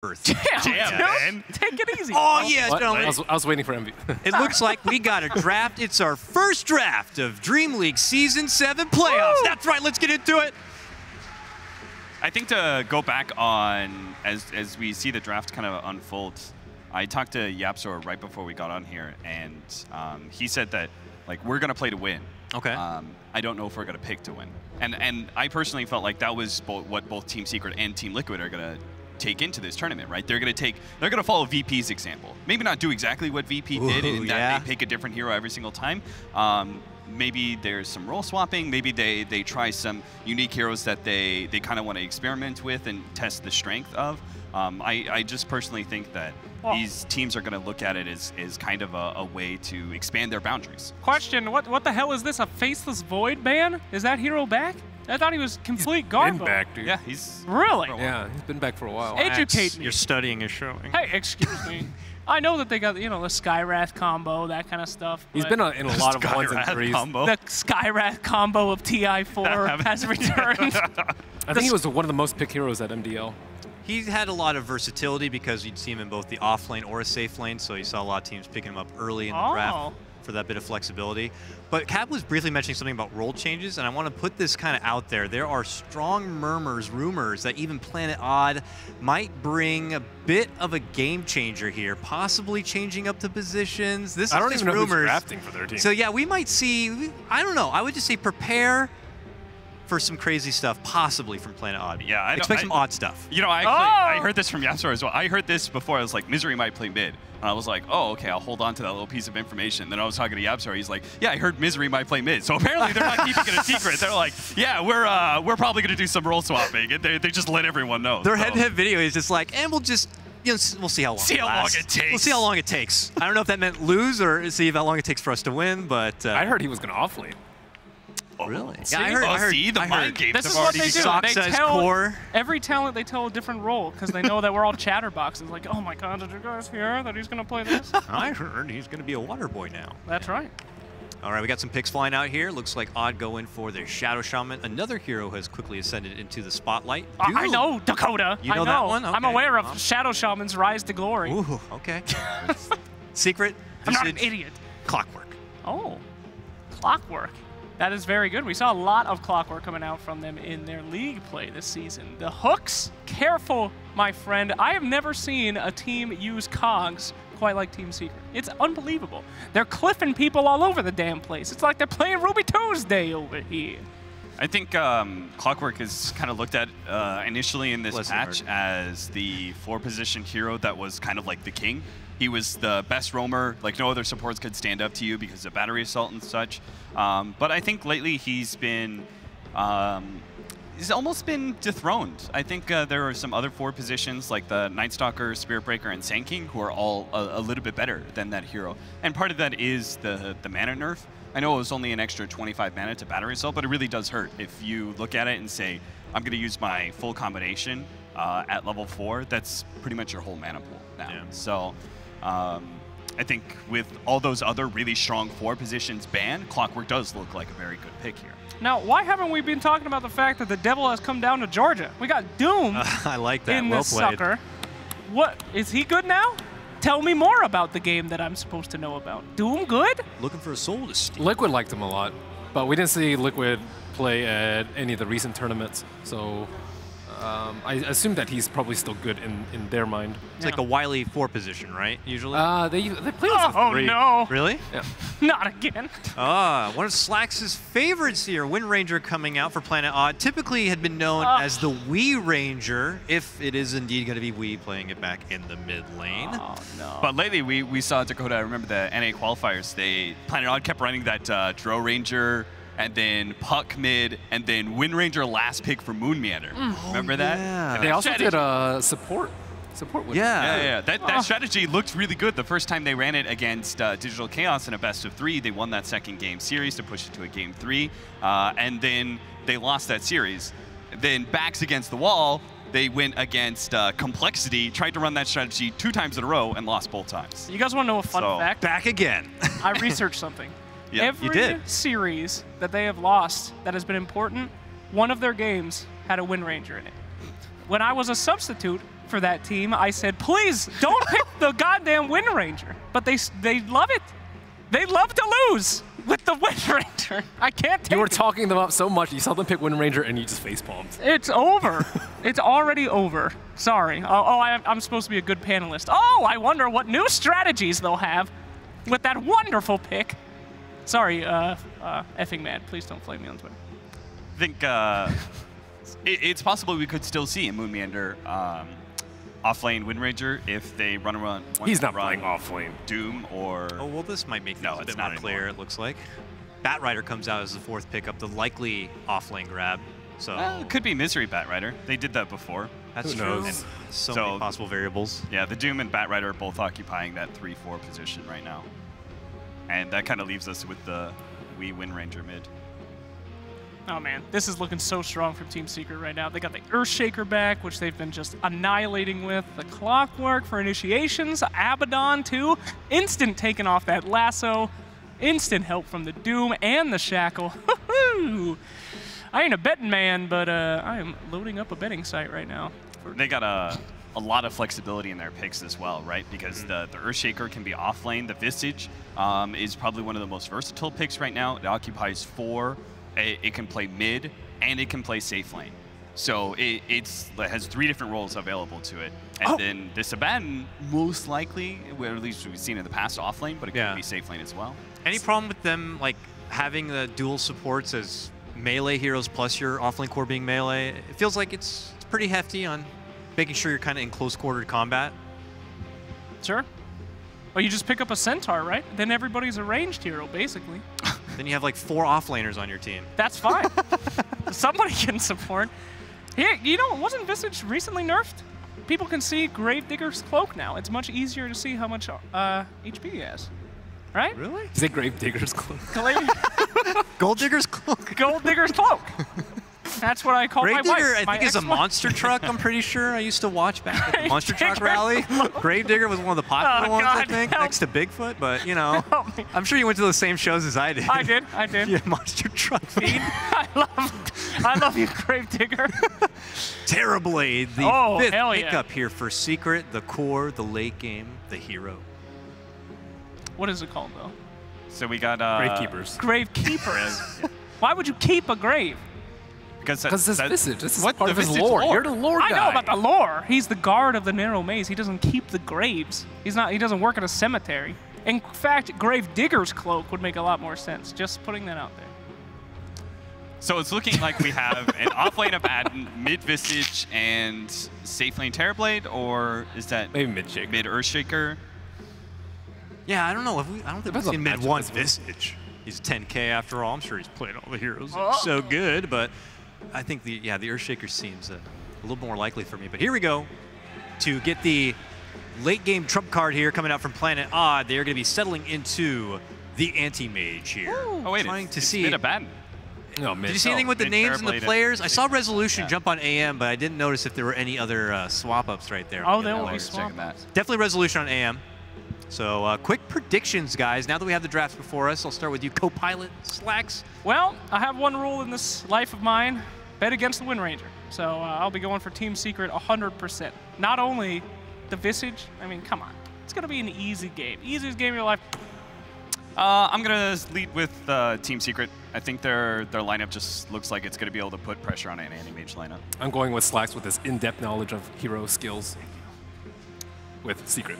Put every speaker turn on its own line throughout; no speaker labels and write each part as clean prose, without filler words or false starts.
Damn, man.
Take it easy.
Oh, yeah, gentlemen.
I was waiting for MVP.
It looks like we got a draft. It's our first draft of DreamLeague Season 7 playoffs.
Woo!
That's right. Let's get into it.
I think to go back on, as we see the draft kind of unfold, I talked to Yapsor right before we got on here, and he said that, like, we're going to play to win.
Okay.
I don't know if we're going to pick to win. And I personally felt like that was what both Team Secret and Team Liquid are going to take into this tournament, right? They're going to follow VP's example. Maybe not do exactly what VP did in that they pick a different hero every single time. Maybe there's some role swapping. Maybe they try some unique heroes that they kind of want to experiment with and test the strength of. I just personally think that these teams are going to look at it as kind of a way to expand their boundaries.
Question, what the hell is this, a Faceless Void ban? Is that hero back? I thought he was complete
Been
garbo.
back, dude.
Yeah, he's...
Really?
Yeah, he's been back for a while.
Educate me.
Your studying is showing.
Hey, excuse me. I know that they got, the Skywrath combo, that kind of stuff.
He's been in a lot of ones and threes.
Combo.
The Skywrath combo of TI4 has returned.
I think he was one of the most picked heroes at MDL.
He's had a lot of versatility because you'd see him in both the off lane or a safe lane, so you saw a lot of teams picking him up early in the draft for that bit of flexibility. But Cap was briefly mentioning something about role changes, and I want to put this kind of out there. There are strong rumors that even Planet Odd might bring a bit of a game changer here, possibly changing up the positions. This
I don't
is
even know
rumors.
who's drafting for their team.
So yeah, we might see, I don't know, I would just say prepare for some crazy stuff, possibly from Planet Odd.
Yeah,
expect some odd stuff.
You know, I heard this from Yapsor as well. I heard this before. I was like, Misery might play mid. And I was like, oh, okay, I'll hold on to that little piece of information. Then I was talking to Yapsor. He's like, yeah, I heard Misery might play mid. So apparently they're not keeping it a secret. They're like, yeah, we're probably going to do some role swapping. And they just let everyone know.
Their head-to-head video is just like, and we'll just, we'll see how long
it takes.
We'll see how long it takes. I don't know if that meant lose or see how long it takes for us to win, but...
I heard he was going to offlane.
Really?
See?
Yeah, I heard.
See, the mind games
This
have
is what
already
they do.
begun.
They
Sock-sized
tell
core.
every talent they tell a different role because they know that we're all chatterboxes. Like, oh my god, did you guys hear that he's gonna play this?
I heard he's going to be a water boy now.
That's right.
All right, we got some picks flying out here. Looks like Odd go in for their Shadow Shaman. Another hero has quickly ascended into the spotlight.
I know, Dakota.
You know
I know.
that one?
I'm
Okay.
aware of Shadow Shaman's rise to glory.
Ooh, okay. Secret.
I'm not an
Visage,
idiot.
Clockwork.
Oh, Clockwork. That is very good. We saw a lot of Clockwork coming out from them in their league play this season. The hooks, careful, my friend. I have never seen a team use cogs quite like Team Secret. It's unbelievable. They're cliffing people all over the damn place. It's like they're playing Ruby Tuesday over here.
I think Clockwork is kind of looked at initially in this patch as the 4-position hero that was kind of like the king. He was the best roamer, like no other supports could stand up to you because of battery assault and such. But I think lately he's almost been dethroned. I think there are some other 4 positions like the Night Stalker, Spirit Breaker, and Sand King who are all a little bit better than that hero. And part of that is the mana nerf. I know it was only an extra 25 mana to battery assault, but it really does hurt. If you look at it and say, I'm going to use my full combination at level 4, that's pretty much your whole mana pool now. Yeah. So I think with all those other really strong 4 positions banned, Clockwork does look like a very good pick here.
Now, why haven't we been talking about the fact that the devil has come down to Georgia? We got Doom
I like that.
in
Well
this
played.
sucker. What, is he good now? Tell me more about the game that I'm supposed to know about. Doom good?
Looking for a soul to steal.
Liquid liked him a lot, but we didn't see Liquid play at any of the recent tournaments, so I assume that he's probably still good in their mind.
It's like a wily 4 position, right? Usually.
They play with
Oh
3.
no.
Really?
Yeah.
Not again.
One of Slax's favorites here, Wind Ranger coming out for Planet Odd. Typically had been known as the Wii Ranger, if it is indeed going to be Wii playing it back in the mid lane.
Oh no.
But lately we saw Dakota, I remember the NA qualifiers, Planet Odd kept running that Dro Ranger, and then Puck mid, and then Wind Ranger last pick for Moon Meander. Remember that?
Yeah.
And
They
that
also
strategy-
did support with
Yeah. That strategy looked really good. The first time they ran it against Digital Chaos in a best of 3, they won that second game series to push it to a game 3, and then they lost that series. Then backs against the wall, they went against Complexity, tried to run that strategy 2 times in a row, and lost both times.
You guys want to know a fun fact?
Back again.
I researched something.
Yeah,
Every
you did.
series that they have lost that has been important, one of their games had a Wind Ranger in it. When I was a substitute for that team, I said, please don't pick the goddamn Wind Ranger. But they love it. They love to lose with the Wind Ranger. I can't take it.
You were talking them up so much, you saw them pick Wind Ranger, and you just facepalmed.
It's over. It's already over. Sorry. I'm supposed to be a good panelist. Oh, I wonder what new strategies they'll have with that wonderful pick. Sorry, effing mad. Please don't flame me on Twitter.
I think it's possible we could still see a Moon Meander off-lane Wind Ranger if they run around.
He's not playing off-lane.
Doom or...
Oh, well, this might make things a bit more clear, it looks like. Batrider comes out as the 4th pickup, the likely off-lane grab. So
it could be Misery Batrider. They did that before.
That's true. And so many possible variables.
Yeah, the Doom and Batrider are both occupying that 3-4 position right now. And that kind of leaves us with the Wii Wind Ranger mid.
Oh man, this is looking so strong from Team Secret right now. They got the Earthshaker back, which they've been just annihilating with. The Clockwork for initiations, Abaddon too. Instant taking off that lasso. Instant help from the Doom and the Shackle. I ain't a betting man, but I am loading up a betting site right now.
They got a lot of flexibility in their picks as well, right? Because the Earthshaker can be off lane. The Visage is probably one of the most versatile picks right now. It occupies 4. It can play mid, and it can play safe lane. So it has 3 different roles available to it. And then this Abaddon, most likely, or at least we've seen in the past, off lane, but it can be safe lane as well.
Any problem with them like having the dual supports as melee heroes plus your off lane core being melee? It feels like it's pretty hefty on making sure you're kind of in close quartered combat.
Sure. Well, you just pick up a Centaur, right? Then everybody's a ranged hero, basically.
Then you have like 4 offlaners on your team.
That's fine. Somebody can support. Here, you know, wasn't Visage recently nerfed? People can see Gravedigger's Cloak now. It's much easier to see how much HP he has. Right?
Really?
Is it Gravedigger's Cloak?
Gold Digger's Cloak?
Gold Digger's Cloak. That's what I call my wife.
Gravedigger, I think, is a monster truck, I'm pretty sure. I used to watch back at the Monster Truck Rally. Gravedigger was one of the popular ones, I think, next to Bigfoot. But, you know, I'm sure you went to the same shows as I did.
I did.
Yeah, Monster Truck Feed.
I love you, Gravedigger.
Terrorblade, the 5th pickup here for Secret, the core, the late game, the hero.
What is it called, though?
So we got...
Gravekeepers.
Gravekeepers. Why would you keep a grave?
Because this is Visage. This is part of his lore. You're the lore guy.
I know about the lore. He's the guard of the narrow maze. He doesn't keep the graves. He doesn't work at a cemetery. In fact, Gravedigger's Cloak would make a lot more sense. Just putting that out there.
So it's looking like we have an off-lane Abaddon, mid-Visage, and safe-lane Terrorblade, or is that
maybe mid-Shaker?
Mid-Earthshaker?
Yeah, I don't know. I don't think we've seen mid-1 Visage. He's 10K after all. I'm sure he's played all the heroes. So good, but I think the Earthshaker seems a little more likely for me. But here we go to get the late game trump card here coming out from Planet Odd. They're going to be settling into the anti-mage here.
Ooh.
Oh wait, it's mid-Abaddon.
No,
Did you see anything with the names and the players? I saw Resolution jump on AM, but I didn't notice if there were any other swap-ups right there.
Oh, there will be swap-ups.
Definitely Resolution on AM. So quick predictions, guys. Now that we have the drafts before us, I'll start with you, co-pilot Slacks.
Well, I have one rule in this life of mine. Bet against the Wind Ranger. So I'll be going for Team Secret 100%. Not only the Visage, I mean, come on. It's going to be an easy game. Easiest game of your life.
I'm going to lead with Team Secret. I think their lineup just looks like it's going to be able to put pressure on an anti-mage lineup. I'm
going with Slacks with his in-depth knowledge of hero skills with Secret.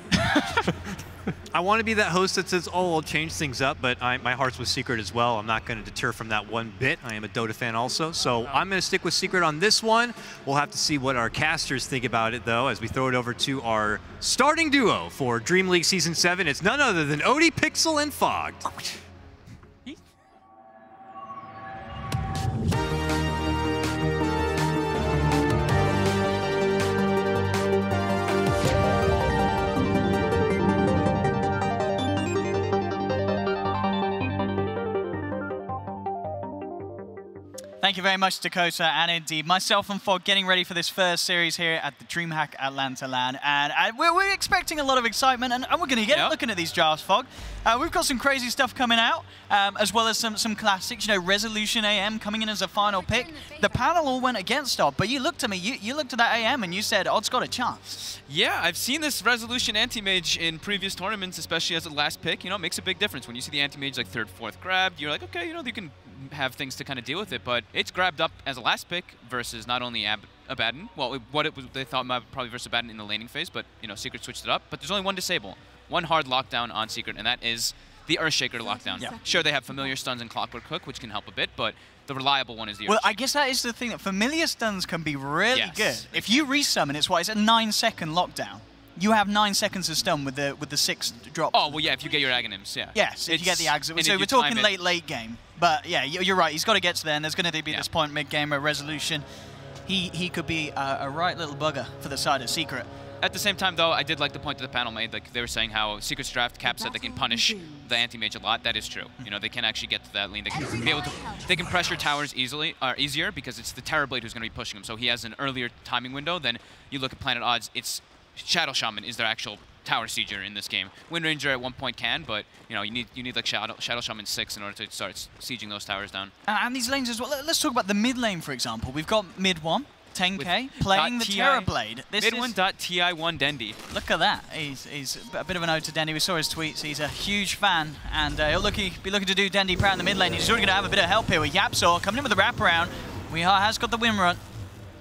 I want to be that host that says, oh, I'll change things up, but my heart's with Secret as well. I'm not going to deter from that one bit. I am a Dota fan also, so I'm going to stick with Secret on this one. We'll have to see what our casters think about it, though, as we throw it over to our starting duo for Dream League Season 7. It's none other than Odie, Pixel, and Fogged.
Thank you very much, Dakota, and indeed myself and Fog getting ready for this first series here at the DreamHack Atlanta LAN. And we're expecting a lot of excitement, and we're going to get it looking at these drafts, Fog. We've got some crazy stuff coming out, as well as some classics. You know, Resolution AM coming in as a final pick. The panel all went against Odd, but you looked at me, you looked at that AM, and you said Odd's got a chance.
Yeah, I've seen this Resolution Anti-Mage in previous tournaments, especially as a last pick. You know, it makes a big difference. When you see the Anti-Mage like 3rd, 4th grabbed, you're like, okay, you know, you can have things to kind of deal with it, but it's grabbed up as a last pick versus not only Abaddon, well, they thought probably versus Abaddon in the laning phase, but, you know, Secret switched it up. But there's only one disable, one hard lockdown on Secret, and that is the Earthshaker lockdown. Yeah. Sure, they have familiar stuns and Clockwork Hook, which can help a bit, but the reliable one is the Earthshaker. Well,
I guess that is the thing, that familiar stuns can be really good. If you resummon, it's a 9-second lockdown. You have 9 seconds to stun with the 6 drop.
Oh, well, yeah, if you get your Aghanims, yeah.
Yes, if you get the Aghanims. So we're talking late game. But yeah, you're right. He's got to get to there, and there's going to be this point mid-game where Resolution, he could be a right little bugger for the side of Secret.
At the same time, though, I did like the point that the panel made. Like, they were saying how Secret's draft Cap said they can punish the anti-mage a lot. That is true. You know, they can actually get to that lane. They can be able to. They can pressure towers easier because it's the Terrorblade who's going to be pushing them. So he has an earlier timing window. Then you look at Planet Odds. It's Shadow Shaman is their actual tower sieger in this game. Wind Ranger at one point can, but you know you need like Shadow Shaman 6 in order to start sieging those towers down.
And these lanes as well. Let's talk about the mid lane, for example. We've got mid 1. 10k playing the Terrorblade.
Mid1.ti1 Dendi.
Look at that. He's a bit of an ode to Dendi. We saw his tweets. He's a huge fan, and he'll be looking to do Dendi proud in the mid lane. He's already going to have a bit of help here with Yapzor coming in with the wraparound. Weehaw has got the win run,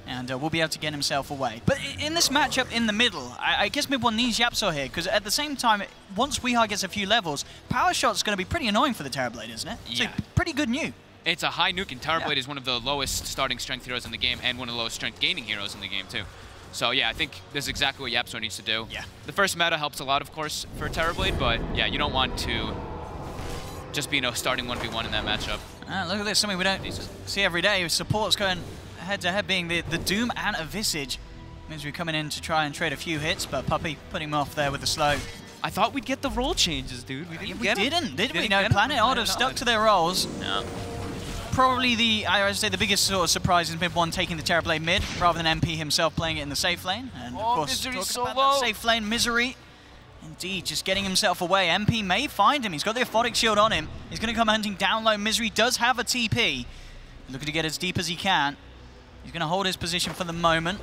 and will be able to get himself away. But in this matchup in the middle, I guess mid 1 needs Yapzor here, because at the same time, once Weehaw gets a few levels, Power Shot's going to be pretty annoying for the Terrorblade, isn't it?
Yeah.
So pretty good new.
It's a high nuke, and Terrorblade is one of the lowest starting strength heroes in the game, and one of the lowest strength gaining heroes in the game, too. So, yeah, I think this is exactly what Yapzor needs to do.
Yeah.
The first meta helps a lot, of course, for Terrorblade, but, yeah, you don't want to just be, you know, starting 1v1 in that matchup.
Look at this, something we don't see every day. Support's going head-to-head, being the Doom and a Visage. Misery coming in to try and trade a few hits, but Puppey putting him off there with the slow.
I thought we'd get the role changes, dude. We didn't
did we? No, Planet Odd have stuck to their roles.
No.
Probably I would say the biggest sort of surprise is mid 1 taking the Terrorblade mid, rather than MP himself playing it in the safe lane. And of course,
Misery's so
about
low.
That safe lane, Misery. Indeed, just getting himself away. MP may find him. He's got the Aphotic Shield on him. He's going to come hunting down low. Misery does have a TP. Looking to get as deep as he can. He's going to hold his position for the moment.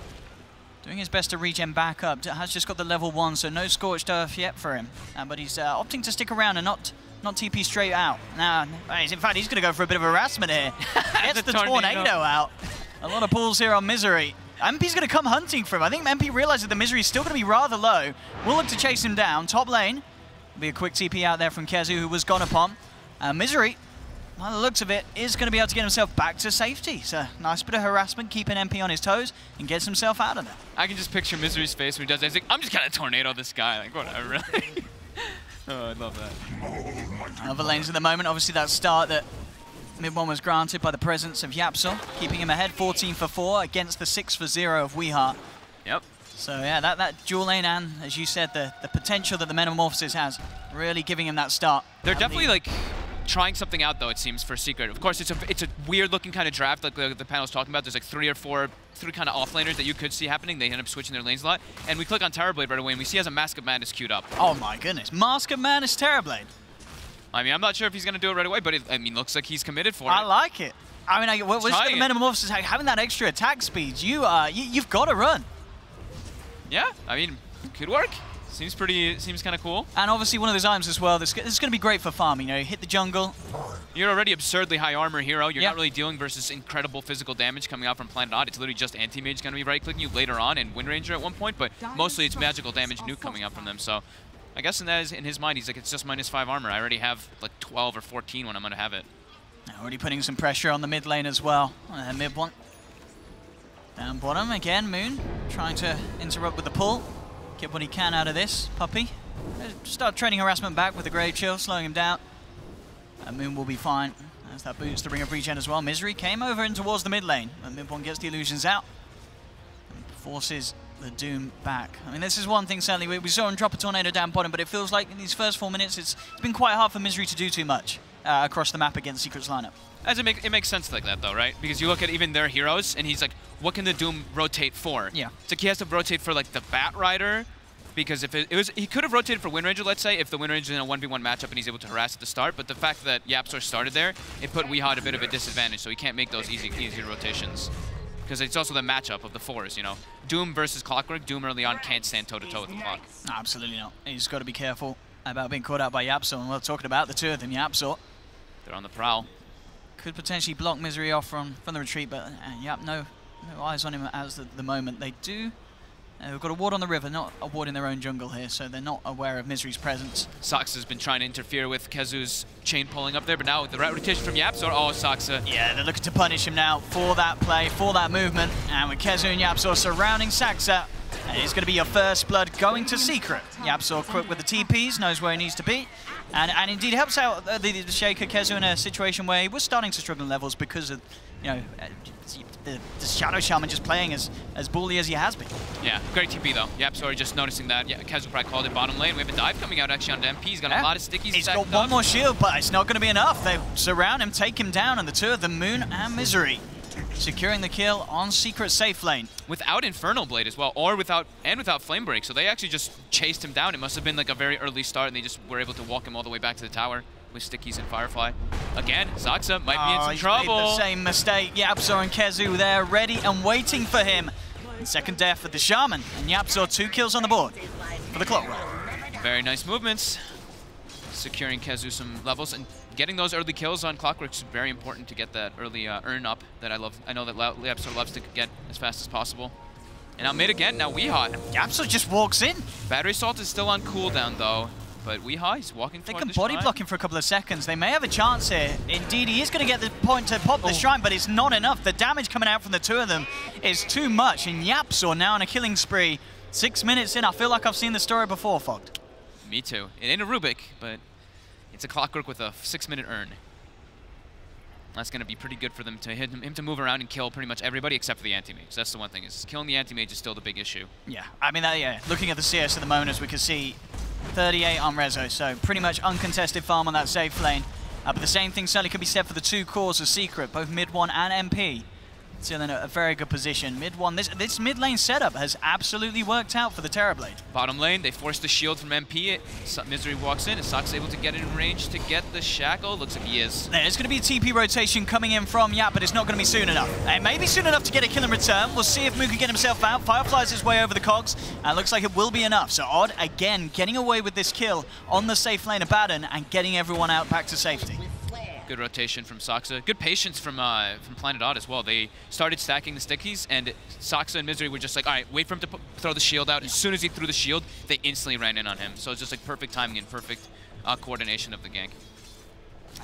Doing his best to regen back up. Has just got the level 1, so no Scorched Earth yet for him. But he's opting to stick around and not TP straight out. Now, in fact, he's going to go for a bit of harassment here. Gets the tornado out. A lot of pulls here on Misery. MP's going to come hunting for him. I think MP realizes that Misery is still going to be rather low. We'll look to chase him down. Top lane. Will be a quick TP out there from Kezu, who was gone upon. Misery, by the looks of it, is going to be able to get himself back to safety. So, nice bit of harassment, keeping MP on his toes, and gets himself out of there.
I can just picture Misery's face when he does that. He's like, I'm just going to tornado this guy. Like, whatever, really. Oh, I love that.
Other lanes at the moment, obviously that start that mid 1 was granted by the presence of Yapzor, keeping him ahead 14 for 4 against the 6 for 0 of Weehaw.
Yep.
So yeah, that dual lane and, as you said, the potential that the Metamorphosis has, really giving him that start.
They're definitely like trying something out, though, it seems, for Secret. Of course, it's a weird-looking kind of draft, like the panel's talking about. There's like 3 or 4 kind of offlaners that you could see happening. They end up switching their lanes a lot. And we click on Terrorblade right away, and we see he has a Mask of Madness queued up.
Oh my goodness, Mask of Madness Terrorblade.
I mean, I'm not sure if he's going to do it right away, but I mean, looks like he's committed for it.
I like it. I mean, what's the Metamorphosis having that extra attack speed? You've got to run.
Yeah, I mean, could work. Seems kind of cool.
And obviously one of those items as well, this is going to be great for farming. You know, hit the jungle.
You're already absurdly high armor hero. You're not really dealing versus incredible physical damage coming out from Planet Odd. It's literally just Anti-Mage going to be right-clicking you later on, and Wind Ranger at one point, but mostly it's magical damage nuke coming out from them. So I guess in his mind, he's like, it's just -5 armor. I already have like 12 or 14 when I'm going to have it.
Already putting some pressure on the mid lane as well. Mid 1. Down bottom again, Moon trying to interrupt with the pull. Get what he can out of this. Puppey. Start trading harassment back with the Grave Chill, slowing him down. Moon will be fine. As that boots the Ring of Regen as well. Misery came over in towards the mid lane. And mid 1 gets the illusions out. And forces the Doom back. I mean, this is one thing certainly. We saw him drop a tornado down bottom, but it feels like in these first 4 minutes, it's been quite hard for Misery to do too much across the map against Secret's lineup.
As it makes sense like that though, right? Because you look at even their heroes, and he's like, what can the Doom rotate for?
Yeah.
It's like he has to rotate for like the Bat Rider, because if it was, he could have rotated for Wind Ranger, let's say, if the Wind Ranger is in a 1v1 matchup and he's able to harass at the start. But the fact that YapzOr started there, it put Weehaw at a bit of a disadvantage, so he can't make those easy rotations. Because it's also the matchup of the 4s, you know. Doom versus Clockwork. Doom early on can't stand toe-to-toe with the clock.
No, absolutely not. He's got to be careful about being caught out by YapzOr. And we're talking about the two of them, YapzOr.
They're on the prowl.
Could potentially block Misery off from the retreat, but Yap, no eyes on him as the moment. They do. We've got a ward on the river, not a ward in their own jungle here, so they're not aware of Misery's presence.
Soxa has been trying to interfere with Kezu's chain pulling up there, but now with the right rotation from YapzOr, oh, Soxa.
Yeah, they're looking to punish him now for that play, for that movement. And with Kezu and YapzOr surrounding Soxa, it's going to be your first blood going to Secret. YapzOr quick with the TPs, knows where he needs to be. And indeed helps out the Shaker Kezu in a situation where he was starting to struggle in levels because of, you know, the Shadow Shaman just playing as bully as he has been.
Yeah, great TP though. YapzOr just noticing that. Yeah, Kezu probably called it bottom lane. We have a dive coming out actually on MP. He's got a lot of stickies.
He's got one more shield, but it's not going to be enough. They surround him, take him down, and the two of them, Moon and Misery, securing the kill on Secret safe lane.
Without Infernal Blade as well, or without Flame Break. So they actually just chased him down. It must have been like a very early start, and they just were able to walk him all the way back to the tower with stickies and Firefly. Again, Soxa might be in some trouble.
Made the same mistake. YapzOr and Kezu there, ready and waiting for him. And second death for the Shaman, and YapzOr 2 kills on the board for the Clockwork.
Very nice movements. Securing Kezu some levels, and getting those early kills on Clockwork is very important to get that early earn up that I love. I know that YapzOr loves to get as fast as possible. And now mid again, now Weehaw.
YapzOr just walks in.
Battery Salt is still on cooldown though, but Weehaw, he's walking
They
toward
can
the
body
shrine.
block him for a couple of seconds. They may have a chance here. Indeed, he is going to get the point to pop the shrine, but it's not enough. The damage coming out from the two of them is too much, and YapzOr now on a killing spree. 6 minutes in, I feel like I've seen the story before, Fogged.
Me too. It ain't a Rubik, but it's a Clockwork with a 6-minute earn. That's going to be pretty good for them to hit him to move around and kill pretty much everybody except for the anti-mage. That's the one thing, is killing the anti-mage is still the big issue.
Yeah, I mean, yeah. Looking at the CS at the moment, as we can see, 38 on Rezo, so pretty much uncontested farm on that safe lane. But the same thing certainly could be said for the two cores of Secret, both mid 1 and MP. Still in a very good position. Mid 1, this mid lane setup has absolutely worked out for the Terrorblade.
Bottom lane, they force the shield from MP. Misery walks in, and Sox able to get in range to get the shackle. Looks like he is.
There's going to be a TP rotation coming in from Yap, but it's not going to be soon enough. It may be soon enough to get a kill in return. We'll see if Moon can get himself out. Fireflies his way over the cogs, and looks like it will be enough. So Odd, again, getting away with this kill on the safe lane of Baden and getting everyone out back to safety.
Good rotation from Soxa. Good patience from Planet Odd as well. They started stacking the stickies, and Soxa and Misery were just like, all right, wait for him to throw the shield out. As soon as he threw the shield, they instantly ran in on him. So it's just like perfect timing and perfect coordination of the gank.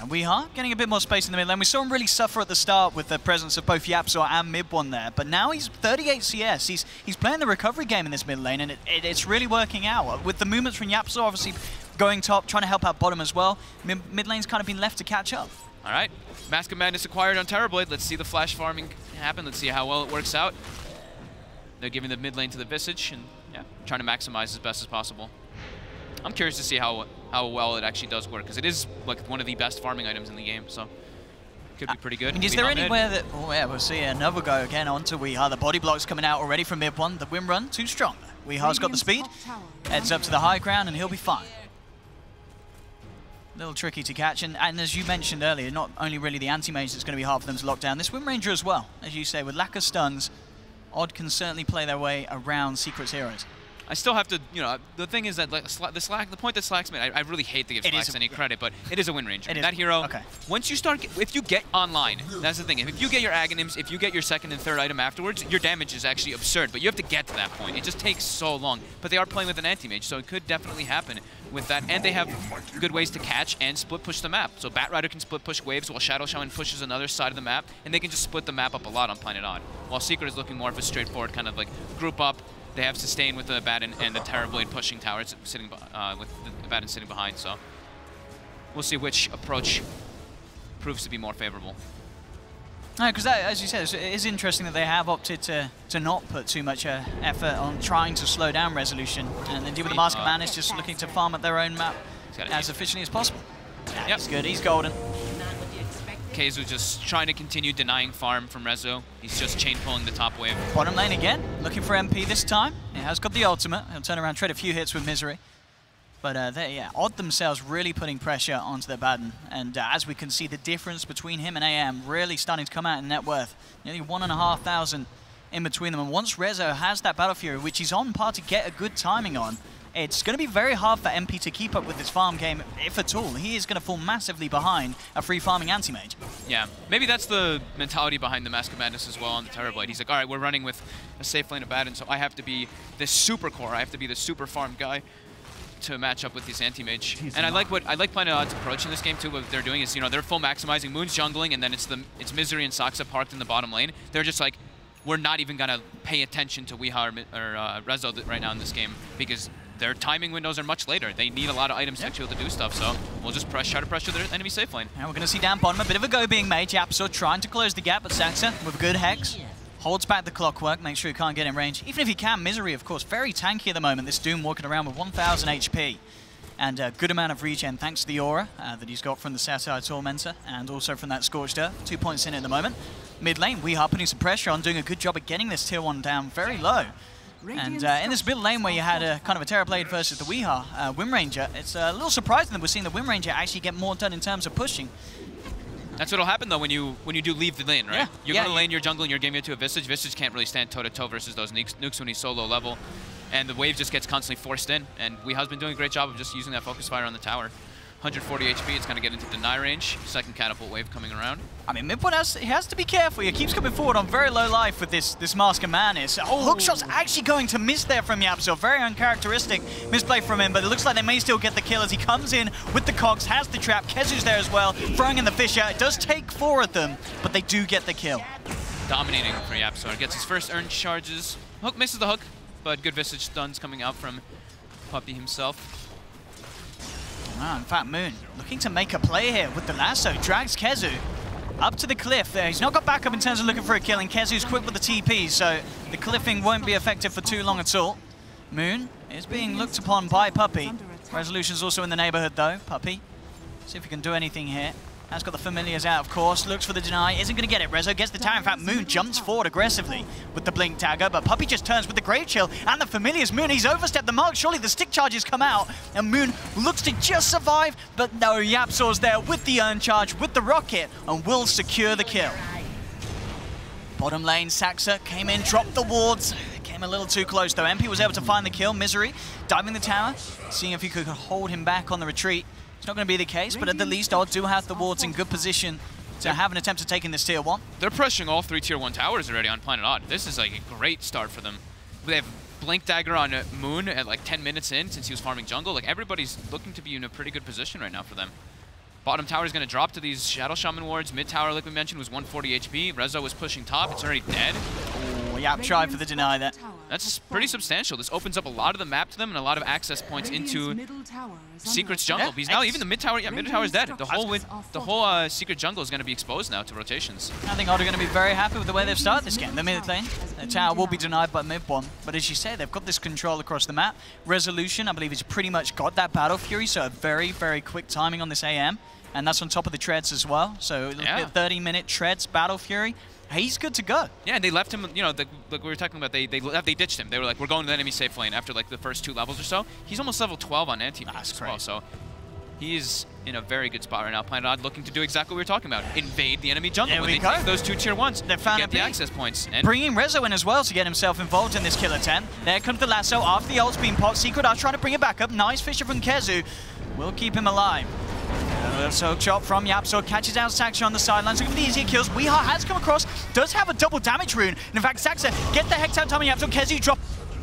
And we are getting a bit more space in the mid lane. We saw him really suffer at the start with the presence of both YapzOr and Mid1 there, but now he's 38 CS. He's playing the recovery game in this mid lane, and it's really working out. With the movements from YapzOr obviously going top, trying to help out bottom as well, mid lane's kind of been left to catch up.
All right, Mask of Madness acquired on Terrorblade. Let's see the flash farming happen. Let's see how well it works out. They're giving the mid lane to the Visage, and yeah, trying to maximize as best as possible. I'm curious to see how well it actually does work, because it is like one of the best farming items in the game, so could be pretty good.
And is there anywhere that... Oh yeah, we'll see another go again onto Weehaw. The body block's coming out already from mid 1. The win run, too strong. Weehaw's got the speed, heads up to the high ground, and he'll be fine. A little tricky to catch, and as you mentioned earlier, not only really the anti-mage that's going to be hard for them to lock down, this Wind Ranger as well. As you say, with lack of stuns, Odd can certainly play their way around Secret's heroes.
I still have to, you know, the thing is that like, the point that Slack's made, I really hate to give Slacks any credit, but it is a Wind Ranger. That hero, once you start, if you get online, that's the thing, if you get your Aghanims, if you get your second and third item afterwards, your damage is actually absurd, but you have to get to that point. It just takes so long, but they are playing with an anti-mage, so it could definitely happen with that, and they have good ways to catch and split push the map. So Bat Rider can split push waves while Shadow Shaman pushes another side of the map, and they can just split the map up a lot on Planet Odd, while Secret is looking more of a straightforward kind of like group up. They have sustain with the Baden and the Terrorblade pushing towers, sitting with the Baden sitting behind. So we'll see which approach proves to be more favorable.
Because as you said, it is interesting that they have opted to not put too much effort on trying to slow down resolution, and indeed with the Mask of Man is just looking to farm at their own map as efficiently as possible. Yeah, he's good. He's golden.
Keizu just trying to continue denying farm from Rezo. He's just chain pulling the top wave.
Bottom lane again, looking for MP this time. He has got the ultimate. He'll turn around, trade a few hits with Misery. But they Odd themselves really putting pressure onto their Baden. And as we can see, the difference between him and AM really starting to come out in net worth. Nearly 1,500 in between them. And once Rezo has that Battle Fury, which he's on par to get a good timing on, it's going to be very hard for MP to keep up with this farm game, if at all. He is going to fall massively behind a free farming anti-mage.
Yeah, maybe that's the mentality behind the Mask of Madness as well on the Terrorblade. He's like, all right, we're running with a safe lane of Baden, so I have to be this super core. I have to be the super farm guy to match up with this anti-mage. And I like Planet Odd's approach in this game too. What they're doing is, they're full maximizing. Moon's jungling, and then it's Misery and Saksa parked in the bottom lane. They're just like, we're not even gonna pay attention to Weeha or Rezo right now in this game because their timing windows are much later. They need a lot of items to actually be able to do stuff, so we'll just try to pressure their enemy safe lane.
And we're going to see down bottom a bit of a go being made. Yapso trying to close the gap, but Saksa with a good hex holds back the clockwork, make sure he can't get in range. Even if he can, Misery, of course, very tanky at the moment. This Doom walking around with 1,000 HP. And a good amount of regen thanks to the aura that he's got from the Satire Tormentor and also from that Scorched Earth. 2 points in at the moment. Mid lane, Weeha putting some pressure on, doing a good job of getting this tier 1 down very low. And in this middle lane where you had a kind of a Terrorblade versus the Weeha Wind Ranger, it's a little surprising that we're seeing the Wind Ranger actually get more done in terms of pushing.
That's what'll happen though when you do leave the lane, right?
Yeah.
You're gonna lane your jungle and you're giving it to a Visage. Visage can't really stand toe-to-toe versus those nukes when he's so low level. And the wave just gets constantly forced in. And Weeha's been doing a great job of just using that focus fire on the tower. 140 HP, it's gonna get into deny range. Second catapult wave coming around.
I mean, Midpoint he has to be careful. He keeps coming forward on very low life with this Mask of Madness. Oh, hookshot's actually going to miss there from Yapso. Very uncharacteristic misplay from him, but it looks like they may still get the kill as he comes in with the cogs, has the trap. Kezu's there as well, throwing in the Fisher. It does take 4 of them, but they do get the kill.
Dominating for Yapso. Gets his first earned charges. Hook misses the hook, but good Visage stuns coming out from Puppey himself.
In fact, Moon looking to make a play here with the lasso. Drags Kezu up to the cliff there. He's not got backup in terms of looking for a kill, and Kezu's quick with the TP, so the cliffing won't be effective for too long at all. Moon is being looked upon by Puppey. Resolution's also in the neighborhood though. Puppey, see if he can do anything here. Has got the familiars out, of course. Looks for the deny. Isn't going to get it. Rezo gets the tower. In fact, Moon jumps forward aggressively with the blink dagger, but Puppey just turns with the Grave Chill and the familiars. Moon, he's overstepped the mark. Surely the stick charges come out, and Moon looks to just survive, but no, Yapso's there with the earn charge, with the rocket, and will secure the kill. Bottom lane, Saksa came in, dropped the wards. Came a little too close, though. MP was able to find the kill. Misery diving the tower, seeing if he could hold him back on the retreat. It's not going to be the case, but at the least, Odd do have the wards in good position to have an attempt at taking this tier 1.
They're pressuring all 3 tier 1 towers already on Planet Odd. This is like a great start for them. They have Blink Dagger on Moon at like 10 minutes in since he was farming jungle. Like everybody's looking to be in a pretty good position right now for them. Bottom tower is going to drop to these Shadow Shaman wards. Mid tower, like we mentioned, was 140 HP. Rezo was pushing top. It's already dead.
Oh, Yap tried for the deny there.
That's pretty substantial. This opens up a lot of the map to them and a lot of access points into Secret's jungle. Because now even the mid tower, mid tower is dead. The whole Secret jungle is going to be exposed now to rotations.
I think Odd are going to be very happy with the way they've started this game. The mid lane, the tower will be denied by mid one, but as you say, they've got this control across the map. Resolution, I believe, has pretty much got that Battle Fury, so a very, very quick timing on this AM, and that's on top of the treads as well. So 30-minute treads, Battle Fury. He's good to go. Yeah,
and they left him, you know, like we were talking about, they ditched him. They were like, we're going to the enemy safe lane after like the first 2 levels or so. He's almost level 12 on anti-mage as well, so he's in a very good spot right now. Planet Odd looking to do exactly what we were talking about, invade the enemy jungle. When they take those 2 tier 1s, they get the access points. And
bringing Rezo in as well to get himself involved in this kill attempt. There comes the lasso after the ult's been popped. Secret are trying to bring it back up. Nice Fisher from Kezu. Will keep him alive. So chop from Yapso, catches out Saksa on the sidelines, looking for the easier kills. Weeha has come across, does have a double damage rune. And in fact, Saksa get the Hex out time on Yapso. Kezu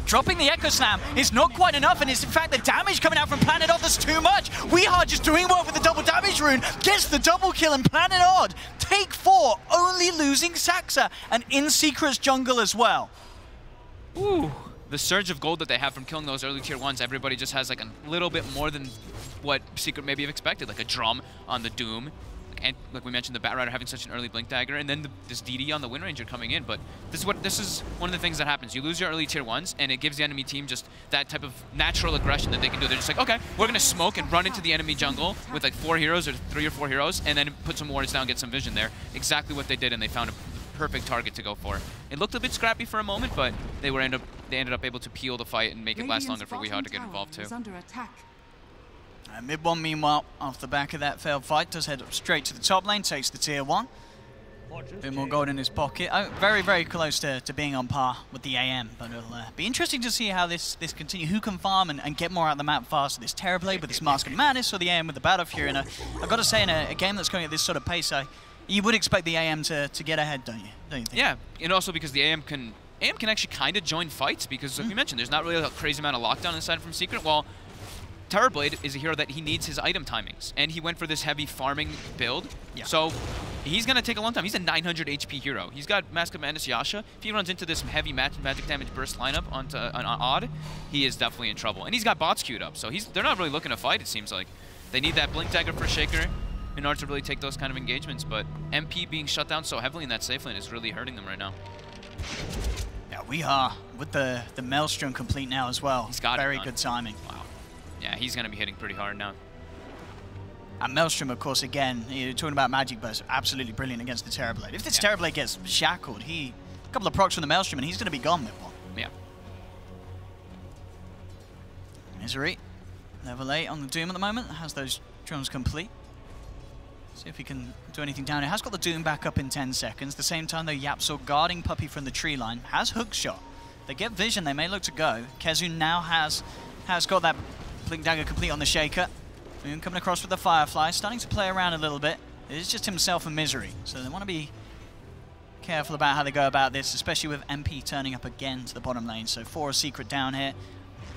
dropping the Echo Slam is not quite enough, and it's in fact the damage coming out from Planet Odd that's too much. Weeha just doing well with the double damage rune, gets the double kill, and Planet Odd take 4, only losing Saksa, and in Secret's jungle as well.
Ooh. The surge of gold that they have from killing those early tier 1s, everybody just has like a little bit more than what Secret maybe have expected, like a drum on the Doom. and like we mentioned, the Batrider having such an early Blink Dagger, and then this DD on the Wind Ranger coming in. But this is one of the things that happens. You lose your early tier 1s, and it gives the enemy team just that type of natural aggression that they can do. They're just like, okay, we're going to smoke and run into the enemy jungle with like 4 heroes or 3 or 4 heroes, and then put some wards down, get some vision there. Exactly what they did, and they found a perfect target to go for. It looked a bit scrappy for a moment, but they ended up able to peel the fight and make it last longer for WeHa to get involved too.
Mid one, meanwhile, off the back of that failed fight, does head up straight to the top lane, takes the tier 1. A bit more gold in his pocket. Oh, very, very close to being on par with the AM, but it'll be interesting to see how this continues. Who can farm and get more out of the map faster? This Terrorblade with this Mask of Madness, or the AM with the Battle Fury? And I've got to say, in a game that's going at this sort of pace, you would expect the AM to get ahead, don't you think?
Yeah, and also because the AM can actually kind of join fights, because like you mentioned, there's not really a crazy amount of lockdown inside from Secret. While Terrorblade is a hero that he needs his item timings, and he went for this heavy farming build, so he's going to take a long time. He's a 900 HP hero. He's got Mask of Madness Yasha. If he runs into this heavy magic damage burst lineup on odd, he is definitely in trouble. And he's got bots queued up, so they're not really looking to fight, it seems like. They need that Blink Dagger for Shaker in order to really take those kind of engagements, but MP being shut down so heavily in that safe lane is really hurting them right now.
Yeah, we are with the Maelstrom complete now as well.
He's got
very good timing.
Wow. Yeah, he's going to be hitting pretty hard now.
And Maelstrom, of course, again, you're talking about Magic Burst, absolutely brilliant against the Terrorblade. If this Terrorblade gets shackled, a couple of procs from the Maelstrom and he's going to be gone mid one.
Yeah.
Misery, level 8 on the Doom at the moment, has those drums complete. See if he can do anything down here. Has got the Doom back up in 10 seconds. At the same time, though, Yapsor guarding Puppey from the tree line. Has hook shot. They get vision, they may look to go. Kezu now has got that Blink Dagger complete on the Shaker. Moon coming across with the Firefly, starting to play around a little bit. It is just himself and Misery, so they want to be careful about how they go about this, especially with MP turning up again to the bottom lane. So 4 Secret down here.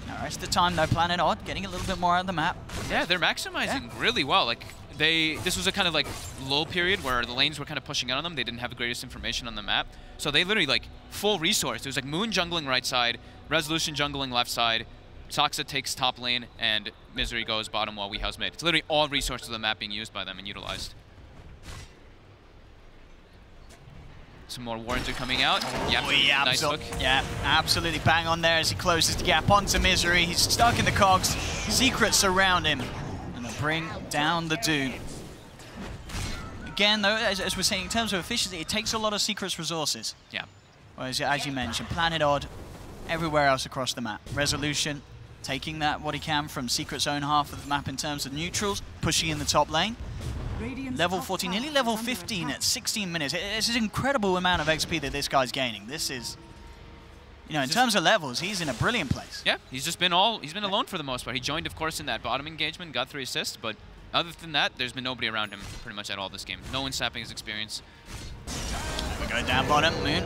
Now, rest of the time, though, Planet Odd getting a little bit more out of the map.
Yeah, they're maximizing really well. Like, this was a kind of like lull period where the lanes were kind of pushing out on them. They didn't have the greatest information on the map. So they literally like full resource. It was like Moon jungling right side, Resolution jungling left side, Soxa takes top lane, and Misery goes bottom while WeHa's mid. It's literally all resources of the map being used by them and utilized. Some more wards are coming out. Yep, nice hook.
Yeah, absolutely bang on there as he closes the gap onto Misery. He's stuck in the cogs. Secrets surround him. And they'll bring down the Doom. Again, though, as we're saying, in terms of efficiency, it takes a lot of Secrets resources.
Yeah.
Whereas, as you mentioned, Planet Odd, everywhere else across the map. Resolution, taking that what he can from Secret's own half of the map in terms of neutrals, pushing in the top lane. Level 14, nearly level 15 at 16 minutes. It's an incredible amount of XP that this guy's gaining. This is, you know, in terms of levels, he's in a brilliant place.
Yeah, he's been alone for the most part. He joined, of course, in that bottom engagement, got 3 assists, but other than that, there's been nobody around him pretty much at all this game. No one sapping his experience.
We go down bottom, Moon.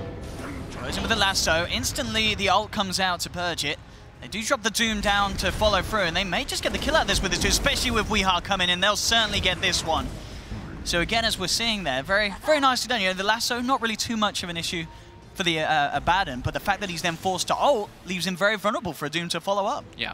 Throws him with the lasso. Instantly, the ult comes out to purge it. They do drop the Doom down to follow through, and they may just get the kill out of this with this too, especially with WeHa coming in. They'll certainly get this one. So again, as we're seeing there, very, very nicely done. You know, the lasso, not really too much of an issue for the Abaddon, but the fact that he's then forced to ult leaves him very vulnerable for a Doom to follow up.
Yeah.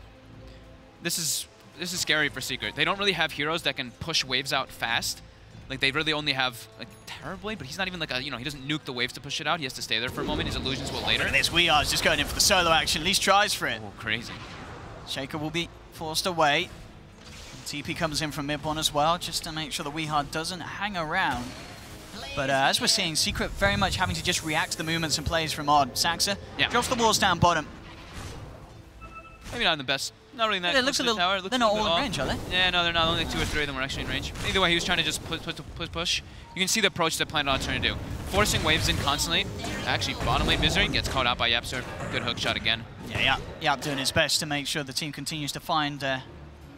This is scary for Secret. They don't really have heroes that can push waves out fast. Like, they really only have, like, Terrorblade, but he's not even like a, you know, he doesn't nuke the waves to push it out. He has to stay there for a moment. His illusions will later.
Look at this, WeHa's just going in for the solo action. At least tries for it.
Oh, crazy.
Shaker will be forced away. TP comes in from mid one as well, just to make sure that WeHa doesn't hang around. But as we're seeing, Secret very much having to just react to the movements and plays from Odd. Saxa drops the walls down bottom.
Maybe not in the best. Not really in that.
It looks a little.
Tower.
They're not all in range, are they?
Yeah, no, they're not. Only 2 or 3 of them were actually in range. Either way, he was trying to just push. You can see the approach that Planet Odd's trying to do. Forcing waves in constantly. Actually, bottom lane Misery gets caught out by Yapsor. Good hook shot again.
Yeah, Yap doing his best to make sure the team continues to find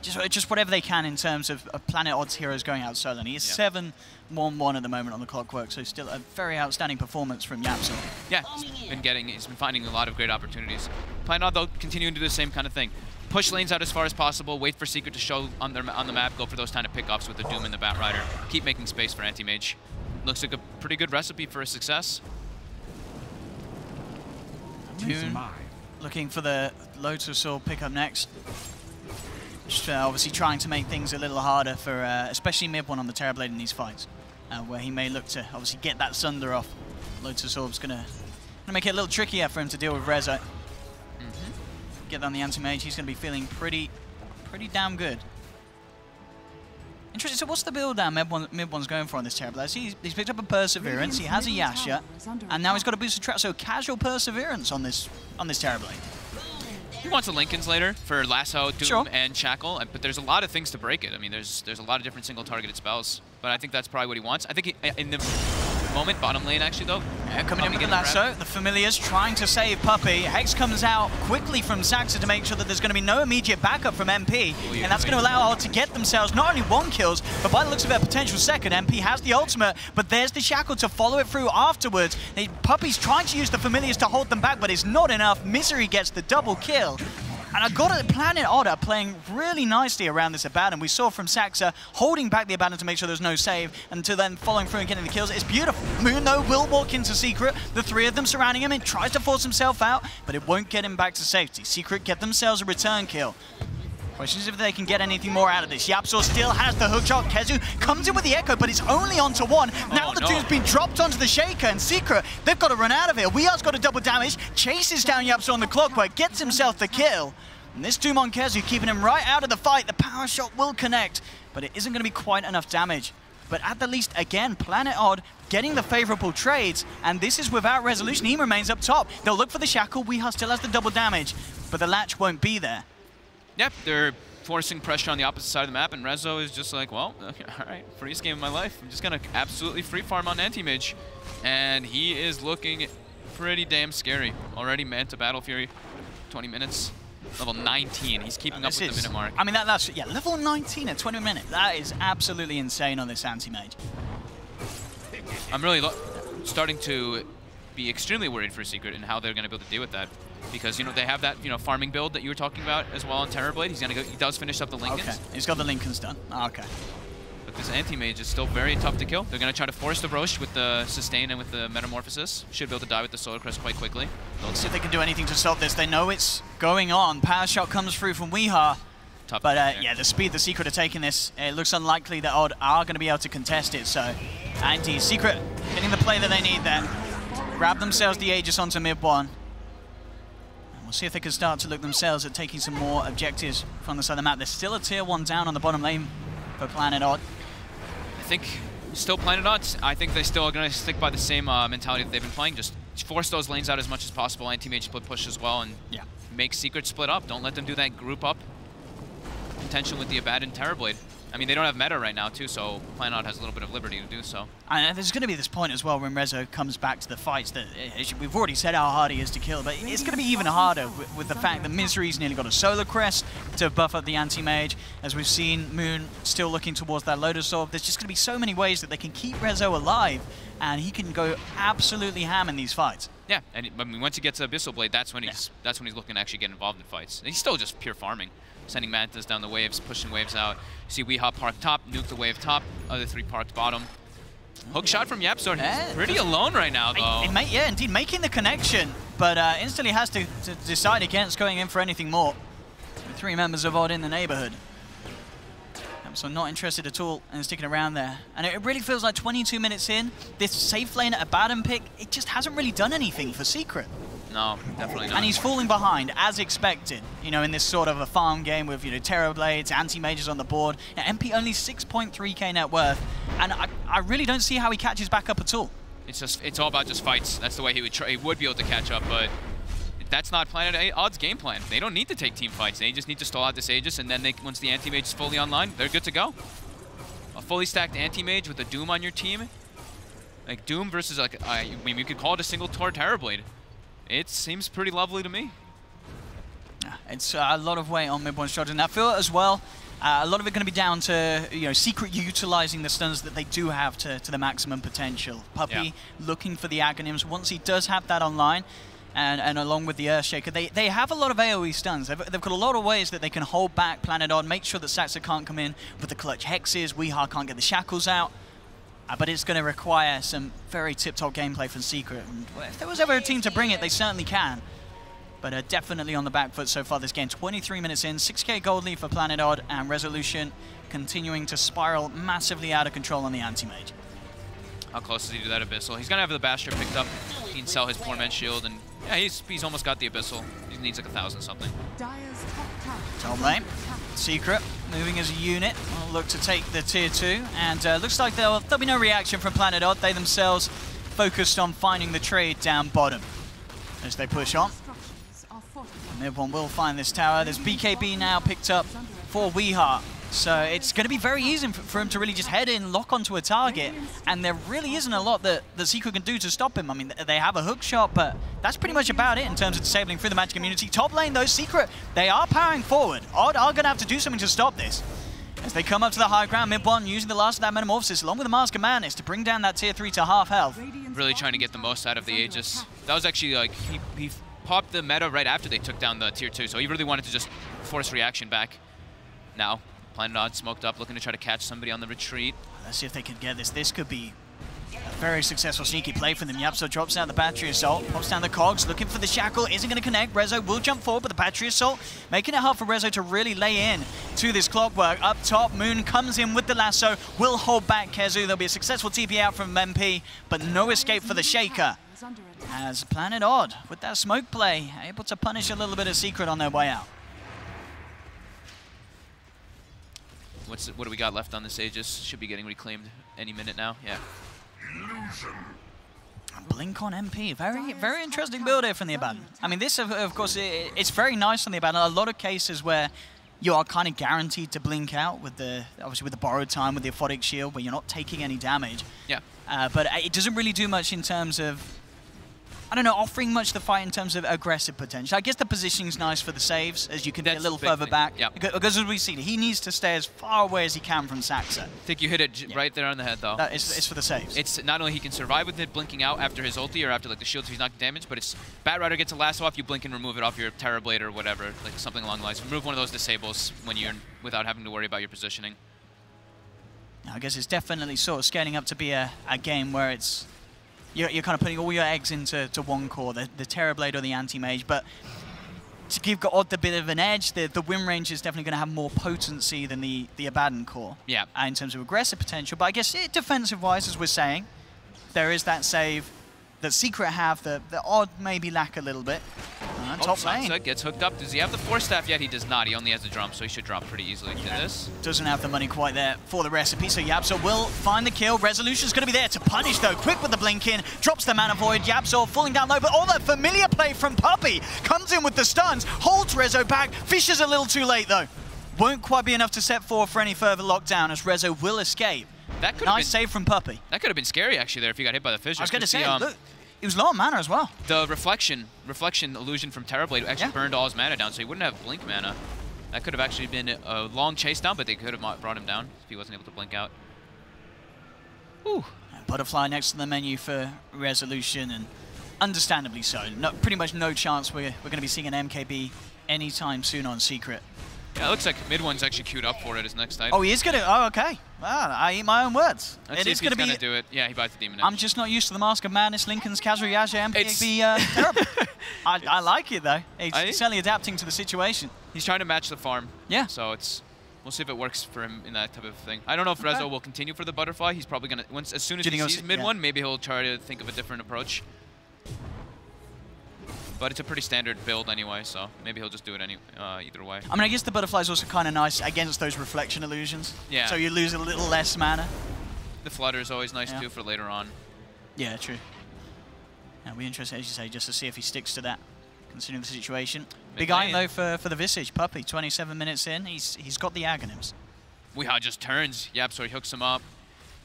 just whatever they can in terms of Planet Odd's heroes going out solo. And he is 7-1-1 at the moment on the clockwork, so still a very outstanding performance from Yapsor.
Yeah, he's been finding a lot of great opportunities. Planet Odd, though, continuing to do the same kind of thing. Push lanes out as far as possible, wait for Secret to show on the map, go for those kind of pickoffs with the Doom and the Batrider. Keep making space for Anti-Mage. Looks like a pretty good recipe for a success.
Moon looking for the Lotus Orb pickup next. Just obviously trying to make things a little harder for, especially mid one on the Terrorblade in these fights. where he may look to obviously get that Sunder off. Lotus Orb's gonna make it a little trickier for him to deal with Rezo. Get down the anti-mage, he's gonna be feeling pretty damn good. Interesting, so what's the build down Mid-One's going for on this Terrible? He's picked up a Perseverance, he has a Yasha, and now he's got a boosted trap, so casual Perseverance on this Terrible.
He wants a Linken's later for Lasso, Doom, and Shackle, but there's a lot of things to break it. I mean, there's a lot of different single-targeted spells, but I think that's probably what he wants. I think in the moment, bottom lane actually though.
Yeah, coming in with the Lasso, the Familiars trying to save Puppey. Hex comes out quickly from Saxa to make sure that there's going to be no immediate backup from MP, and that's going to allow Odd to get themselves not only 1 kills, but by the looks of their potential second. MP has the ultimate, but there's the Shackle to follow it through afterwards. Puppey's trying to use the Familiars to hold them back, but it's not enough. Misery gets the double kill. And I got it, Planet Odd are playing really nicely around this Abaddon. We saw from Saxa holding back the Abaddon to make sure there's no save, until then following through and getting the kills. It's beautiful. Moon, though, will walk into Secret. The 3 of them surrounding him. He tries to force himself out, but it won't get him back to safety. Secret get themselves a return kill. Questions if they can get anything more out of this. Yapsor still has the hook shot. Kezu comes in with the Echo, but it's only onto 1. Now the Doom's been dropped onto the Shaker, and Secret, they've got to run out of here. Weehar's got a double damage, chases down Yapsor on the clock, but gets himself the kill. And this Doom on Kezu keeping him right out of the fight. The power shot will connect, but it isn't going to be quite enough damage. But at the least, again, Planet Odd getting the favorable trades, and this is without resolution. He remains up top. They'll look for the Shackle. Weehar still has the double damage, but the latch won't be there.
Yep, they're forcing pressure on the opposite side of the map, and Rezo is just like, well, all right, freest game of my life. I'm just going to absolutely free farm on Anti-Mage. And he is looking pretty damn scary. Already Manta Battle Fury, 20 minutes. Level 19, he's keeping up with the minute mark.
I mean, that's level 19 at 20 minutes. That is absolutely insane on this anti-mage.
I'm really starting to be extremely worried for Secret and how they're going to be able to deal with that. Because, you know, they have that, you know, farming build that you were talking about as well on Terrorblade. He's going to go, he does finish up the Linken's.
Okay, he's got the Linken's done. Okay.
But this anti-mage is still very tough to kill. They're going to try to force the Roche with the sustain and with the metamorphosis. Should be able to die with the Solar Crest quite quickly.
Let's see if they can do anything to stop this. They know it's going on. Power shot comes through from Weehar.
Tough,
but yeah, the speed the Secret are taking this, it looks unlikely that Odd are going to be able to contest it. So, Secret getting the play that they need there. Grab themselves the Aegis onto mid-1. We'll see if they can start to look themselves at taking some more objectives from the side of the map. There's still a tier 1 down on the bottom lane for Planet Odd.
I think still Planet Odd. I think they still are going to stick by the same mentality that they've been playing. Just force those lanes out as much as possible. Anti-Mage split push as well, and make Secret split up. Don't let them do that group up contention with the Abaddon Terrorblade. I mean, they don't have meta right now, too, so Planet Odd has a little bit of liberty to do so.
And there's going to be this point as well when Rezo comes back to the fights that we've already said how hard he is to kill, but it's going to be even harder with the fact that Misery's nearly got a Solar Crest to buff up the Anti-Mage. As we've seen, Moon still looking towards that Lotus Orb. There's just going to be so many ways that they can keep Rezo alive, and he can go absolutely ham in these fights.
Yeah, and I mean, once he gets Abyssal Blade, that's when he's looking to actually get involved in fights. And he's still just pure farming. Sending Mantas down the waves, pushing waves out. You see Weehop parked top, nuke the wave top, other 3 parked bottom. Hook shot from Yapsor. He's pretty alone right now, though.
Yeah, indeed, making the connection, but instantly has to decide against going in for anything more. With 3 members of Odd in the neighborhood. So not interested at all in sticking around there. And it really feels like 22 minutes in, this safe lane at Abaddon pick, it just hasn't really done anything for Secret.
No, definitely not.
And he's falling behind, as expected, you know, in this sort of a farm game with, you know, Terrorblades, Anti-Mages on the board. MP only 6.3k net worth, and I really don't see how he catches back up at all.
It's all about just fights. That's the way he would be able to catch up, but that's not Planet Odd's game plan. They don't need to take team fights. They just need to stall out this Aegis, and then once the Anti-Mage is fully online, they're good to go. A fully stacked Anti-Mage with a Doom on your team, like Doom versus, like, I mean, you could call it a single Tor Terrorblade. It seems pretty lovely to me.
It's a lot of weight on mid-1 shots, and I feel as well, a lot of it going to be down to, you know, Secret utilizing the stuns that they do have to the maximum potential. Puppey looking for the Aghanim's. Once he does have that online, and along with the Earthshaker, they have a lot of AoE stuns. They've got a lot of ways that they can hold back Planet Odd, make sure that Saxa can't come in with the clutch hexes, Weehar can't get the shackles out. But it's going to require some very tip-top gameplay from Secret. And if there was ever a team to bring it, they certainly can. But definitely on the back foot so far this game. 23 minutes in, 6k gold lead for Planet Odd, and Resolution continuing to spiral massively out of control on the Anti-Mage.
How close is he to that Abyssal? He's going to have the Basher picked up. He can sell his poor man's shield, and yeah, he's almost got the Abyssal. He needs like 1,000 something.
Top lane, Secret moving as a unit. Will look to take the tier 2, and looks like there'll be no reaction from Planet Odd. They themselves focused on finding the trade down bottom as they push on. Mid-one will find this tower. There's BKB now picked up for Weeheart. So it's going to be very easy for him to really just head in, lock onto a target, and there really isn't a lot that the Secret can do to stop him. I mean, they have a hook shot, but that's pretty much about it in terms of disabling through the magic immunity. Top lane, though, Secret, they are powering forward. Odd are going to have to do something to stop this. As they come up to the high ground, mid-one using the last of that Metamorphosis, along with the Mask of Madness, to bring down that tier 3 to half health.
Really trying to get the most out of the Aegis. That was actually like, he popped the meta right after they took down the tier 2, so he really wanted to just force reaction back. Now, Planet Odd smoked up, looking to try to catch somebody on the retreat.
Let's see if they can get this. This could be a very successful sneaky play for them. Yapso drops down the Battery Assault, pops down the cogs, looking for the Shackle, isn't going to connect. Rezo will jump forward, but the Battery Assault making it hard for Rezo to really lay in to this Clockwork. Up top, Moon comes in with the lasso, will hold back Kezu. There'll be a successful TP out from MP, but no escape for the Shaker. As Planet Odd, with that smoke play, able to punish a little bit of Secret on their way out.
What do we got left on this Aegis? Should be getting reclaimed any minute now. Yeah.
Blink on MP. Very interesting build here from the Abaddon. I mean, this, of course, it's very nice on the Abaddon. A lot of cases where you are kind of guaranteed to blink out with obviously with the borrowed time, with the Aphotic Shield, where you're not taking any damage.
Yeah.
But it doesn't really do much in terms of, I don't know, offering much to the fight in terms of aggressive potential. I guess the positioning's nice for the saves, as you can be a little further back.
Yep.
Because as we see, he needs to stay as far away as he can from Saxa.
I think you hit it right there on the head, though.
It's for the saves.
It's not only he can survive with it blinking out after his ulti or after like the shields if he's not damaged, but it's Batrider gets a lasso off, you blink and remove it off your Terra Blade or whatever, like something along the lines. Remove one of those disables when you're without having to worry about your positioning.
I guess it's definitely sort of scaling up to be a game where it's you're kind of putting all your eggs into one core, the Terra Blade or the Anti-Mage, but to give Odd a bit of an edge, the Wind Range is definitely going to have more potency than the Abaddon core.
Yeah.
In terms of aggressive potential, but I guess defensive-wise, as we're saying, there is that save that Secret have that Odd maybe lack a little bit. Top lane.
Sansa gets hooked up. Does he have the Force Staff yet? He does not. He only has the drum, so he should drop pretty easily to this.
Doesn't have the money quite there for the recipe, so Yapso will find the kill. Resolution's going to be there to punish, though. Quick with the blink in, drops the Mana Void. Yapso falling down low, but all that familiar play from Puppey comes in with the stuns, holds Rezo back. Fisher's a little too late, though. Won't quite be enough to set forth for any further lockdown, as Rezo will escape.
That could
nice save from Puppey.
That could have been scary, actually, there, if he got hit by the Fissure.
I was going to say, look, he was low on mana as well.
The reflection illusion from Terra Blade actually burned all his mana down, so he wouldn't have blink mana. That could have actually been a long chase down, but they could have brought him down if he wasn't able to blink out. Ooh.
Butterfly next to the menu for Resolution, and understandably so. Pretty much no chance we're going to be seeing an MKB anytime soon on Secret.
Yeah, it looks like mid-one's actually queued up for it as next item.
Oh, he is going to... Oh, okay. Well, I eat my own words.
It is going to be... He's going to do it. Yeah, he buys the Demon Edge.
I'm just not used to the Mask of Madness, Lincoln's Kazuyaja, MKB terrible. I like it, though. He's certainly adapting to the situation.
He's trying to match the farm.
Yeah.
So we'll see if it works for him in that type of thing. I don't know if Rezo will continue for the Butterfly. He's probably going to... As soon as he sees mid-one, maybe he'll try to think of a different approach. But it's a pretty standard build anyway, so maybe he'll just do it either way.
I mean, I guess the Butterfly's also kind of nice against those reflection illusions.
Yeah.
So you lose a little less mana.
The Flutter is always nice too for later on.
Yeah, true. And we're interested, as you say, just to see if he sticks to that, considering the situation. Big item though for the Visage. Puppey, 27 minutes in, he's got the Aghanims.
Weehaw just turns. Yep, so he hooks him up.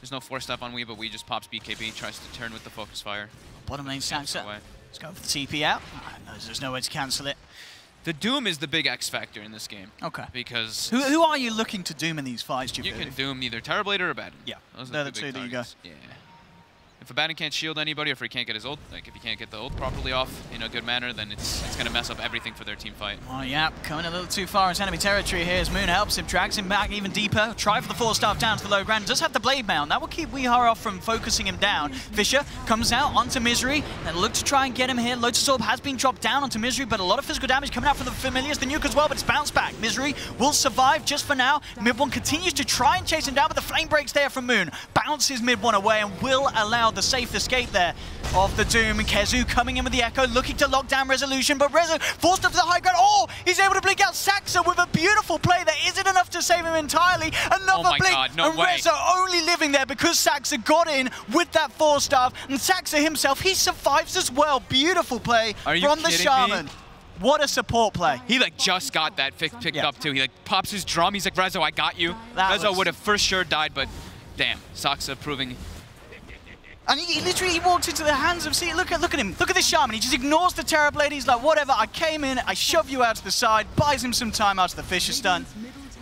There's no Force Staff on Wee, but Wee just pops BKB, tries to turn with the Focus Fire.
Bottom lane Saxa. Let's go for the TP out. There's no way to cancel it.
The Doom is the big X factor in this game.
Okay.
Because...
Who are you looking to Doom in these fights,
You can Doom either Terra Blade or Abaddon.
Yeah.
Those
They're
are
the two that you go.
Yeah. If a Baron can't shield anybody, or if he can't get his ult, like if he can't get the ult properly off in a good manner, then it's going to mess up everything for their team fight.
Oh, yeah, coming a little too far into enemy territory here as Moon helps him, drags him back even deeper. Try for the 4-staff down to the low ground. Does have the Blade Mail. That will keep Weehar off from focusing him down. Fisher comes out onto Misery and look to try and get him here. Lotus Orb has been dropped down onto Misery, but a lot of physical damage coming out from the Familiars. The nuke as well, but it's bounced back. Misery will survive just for now. Mid-1 continues to try and chase him down, but the flame breaks there from Moon. Bounces Mid-1 away and will allow the safe escape there of the Doom. And Kezu coming in with the Echo, looking to lock down Resolution, but Rezo forced up to the high ground. Oh, he's able to blink out Saxa with a beautiful play. There isn't enough to save him entirely. Another blink,
God, no
and
way.
Rezo only living there because Saxa got in with that 4-staff, and Saxa himself, he survives as well. Beautiful play from the Shaman. What a support play.
He like just got that picked up too. He like pops his drum. He's like, Rezo, I got you. Rezo would have for sure died, but damn, Saxa proving.
And he literally walked into the hands of, see, look at him, look at this Shaman. He just ignores the Terrorblade. He's like, whatever, I came in, I shove you out to the side, buys him some time after the Fisher stun.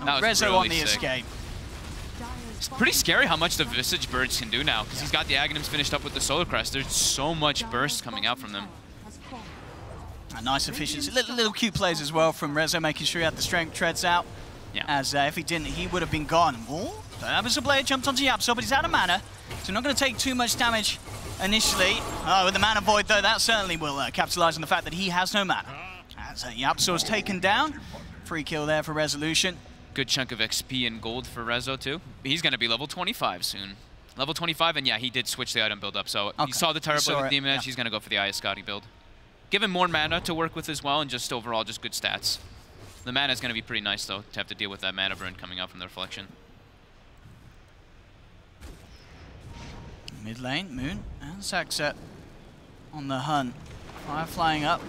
That was
Rezo
really
on the
sick.
escape.
It's pretty scary how much the Visage Birds can do now, because he's got the Aghanims finished up with the Solar Crest. There's so much burst coming out from them.
A nice efficiency, little cute plays as well from Rezo, making sure he had the strength treads out.
Yeah.
As if he didn't, he would have been gone. Oh, the Blade jumped onto Yapso, but he's out of mana, so not going to take too much damage initially. Oh, with the mana void though, that certainly will capitalize on the fact that he has no mana. As Yapso's taken down, free kill there for Resolution.
Good chunk of XP and gold for Rezo too. He's going to be level 25 soon. Level 25, and yeah, he did switch the item build up. So he saw the Terrorblade with Demon Edge, he's going to go for the Iascati build. Give him more mana to work with as well, and just overall just good stats. The mana is going to be pretty nice though, to have to deal with that mana burn coming out from the reflection.
Mid lane, Moon and Saxa on the hunt. Fire flying up.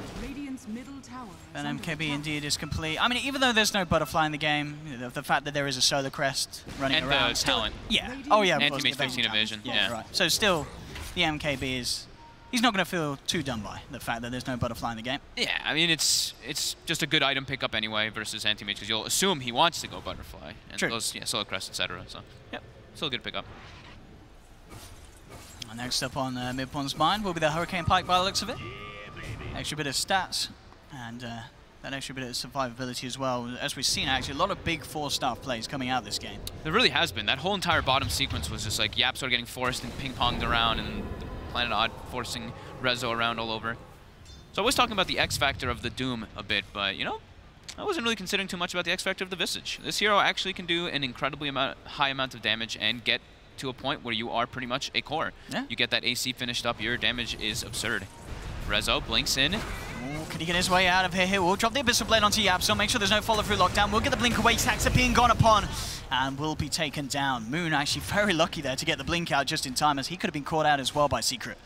And MKB indeed is complete. I mean, even though there's no butterfly in the game, the fact that there is a Solar Crest running around.
And the talent.
Yeah. Oh yeah.
Anti-Mage 15 evasion. Yeah.
Right. So still, the MKB is. He's not going to feel too done by the fact that there's no butterfly in the game.
Yeah, I mean, it's just a good item pickup anyway versus Anti-Mage, because you'll assume he wants to go butterfly. And
True.
Those, yeah, Solar Crest, etc. So, yep, still a good pickup.
Next up on Mid-1's mind will be the Hurricane Pike by the looks of it. Extra bit of stats and that extra bit of survivability as well. As we've seen, actually, a lot of big 4-staff plays coming out this game.
There really has been. That whole entire bottom sequence was just like Yap sort of getting forced and ping-ponged around, and Planet Odd forcing Rezo around all over. So I was talking about the X factor of the Doom a bit, but you know, I wasn't really considering too much about the X factor of the Visage. This hero actually can do an incredibly high amount of damage and get to a point where you are pretty much a core.
Yeah.
You get that AC finished up, your damage is absurd. Rezo blinks in.
Ooh, can he get his way out of here? He will drop the Abyssal Blade onto Yapso, make sure there's no follow-through lockdown. We'll get the blink away, Saxa being gone upon, and will be taken down. Moon actually very lucky there to get the blink out just in time, as he could have been caught out as well by Secret.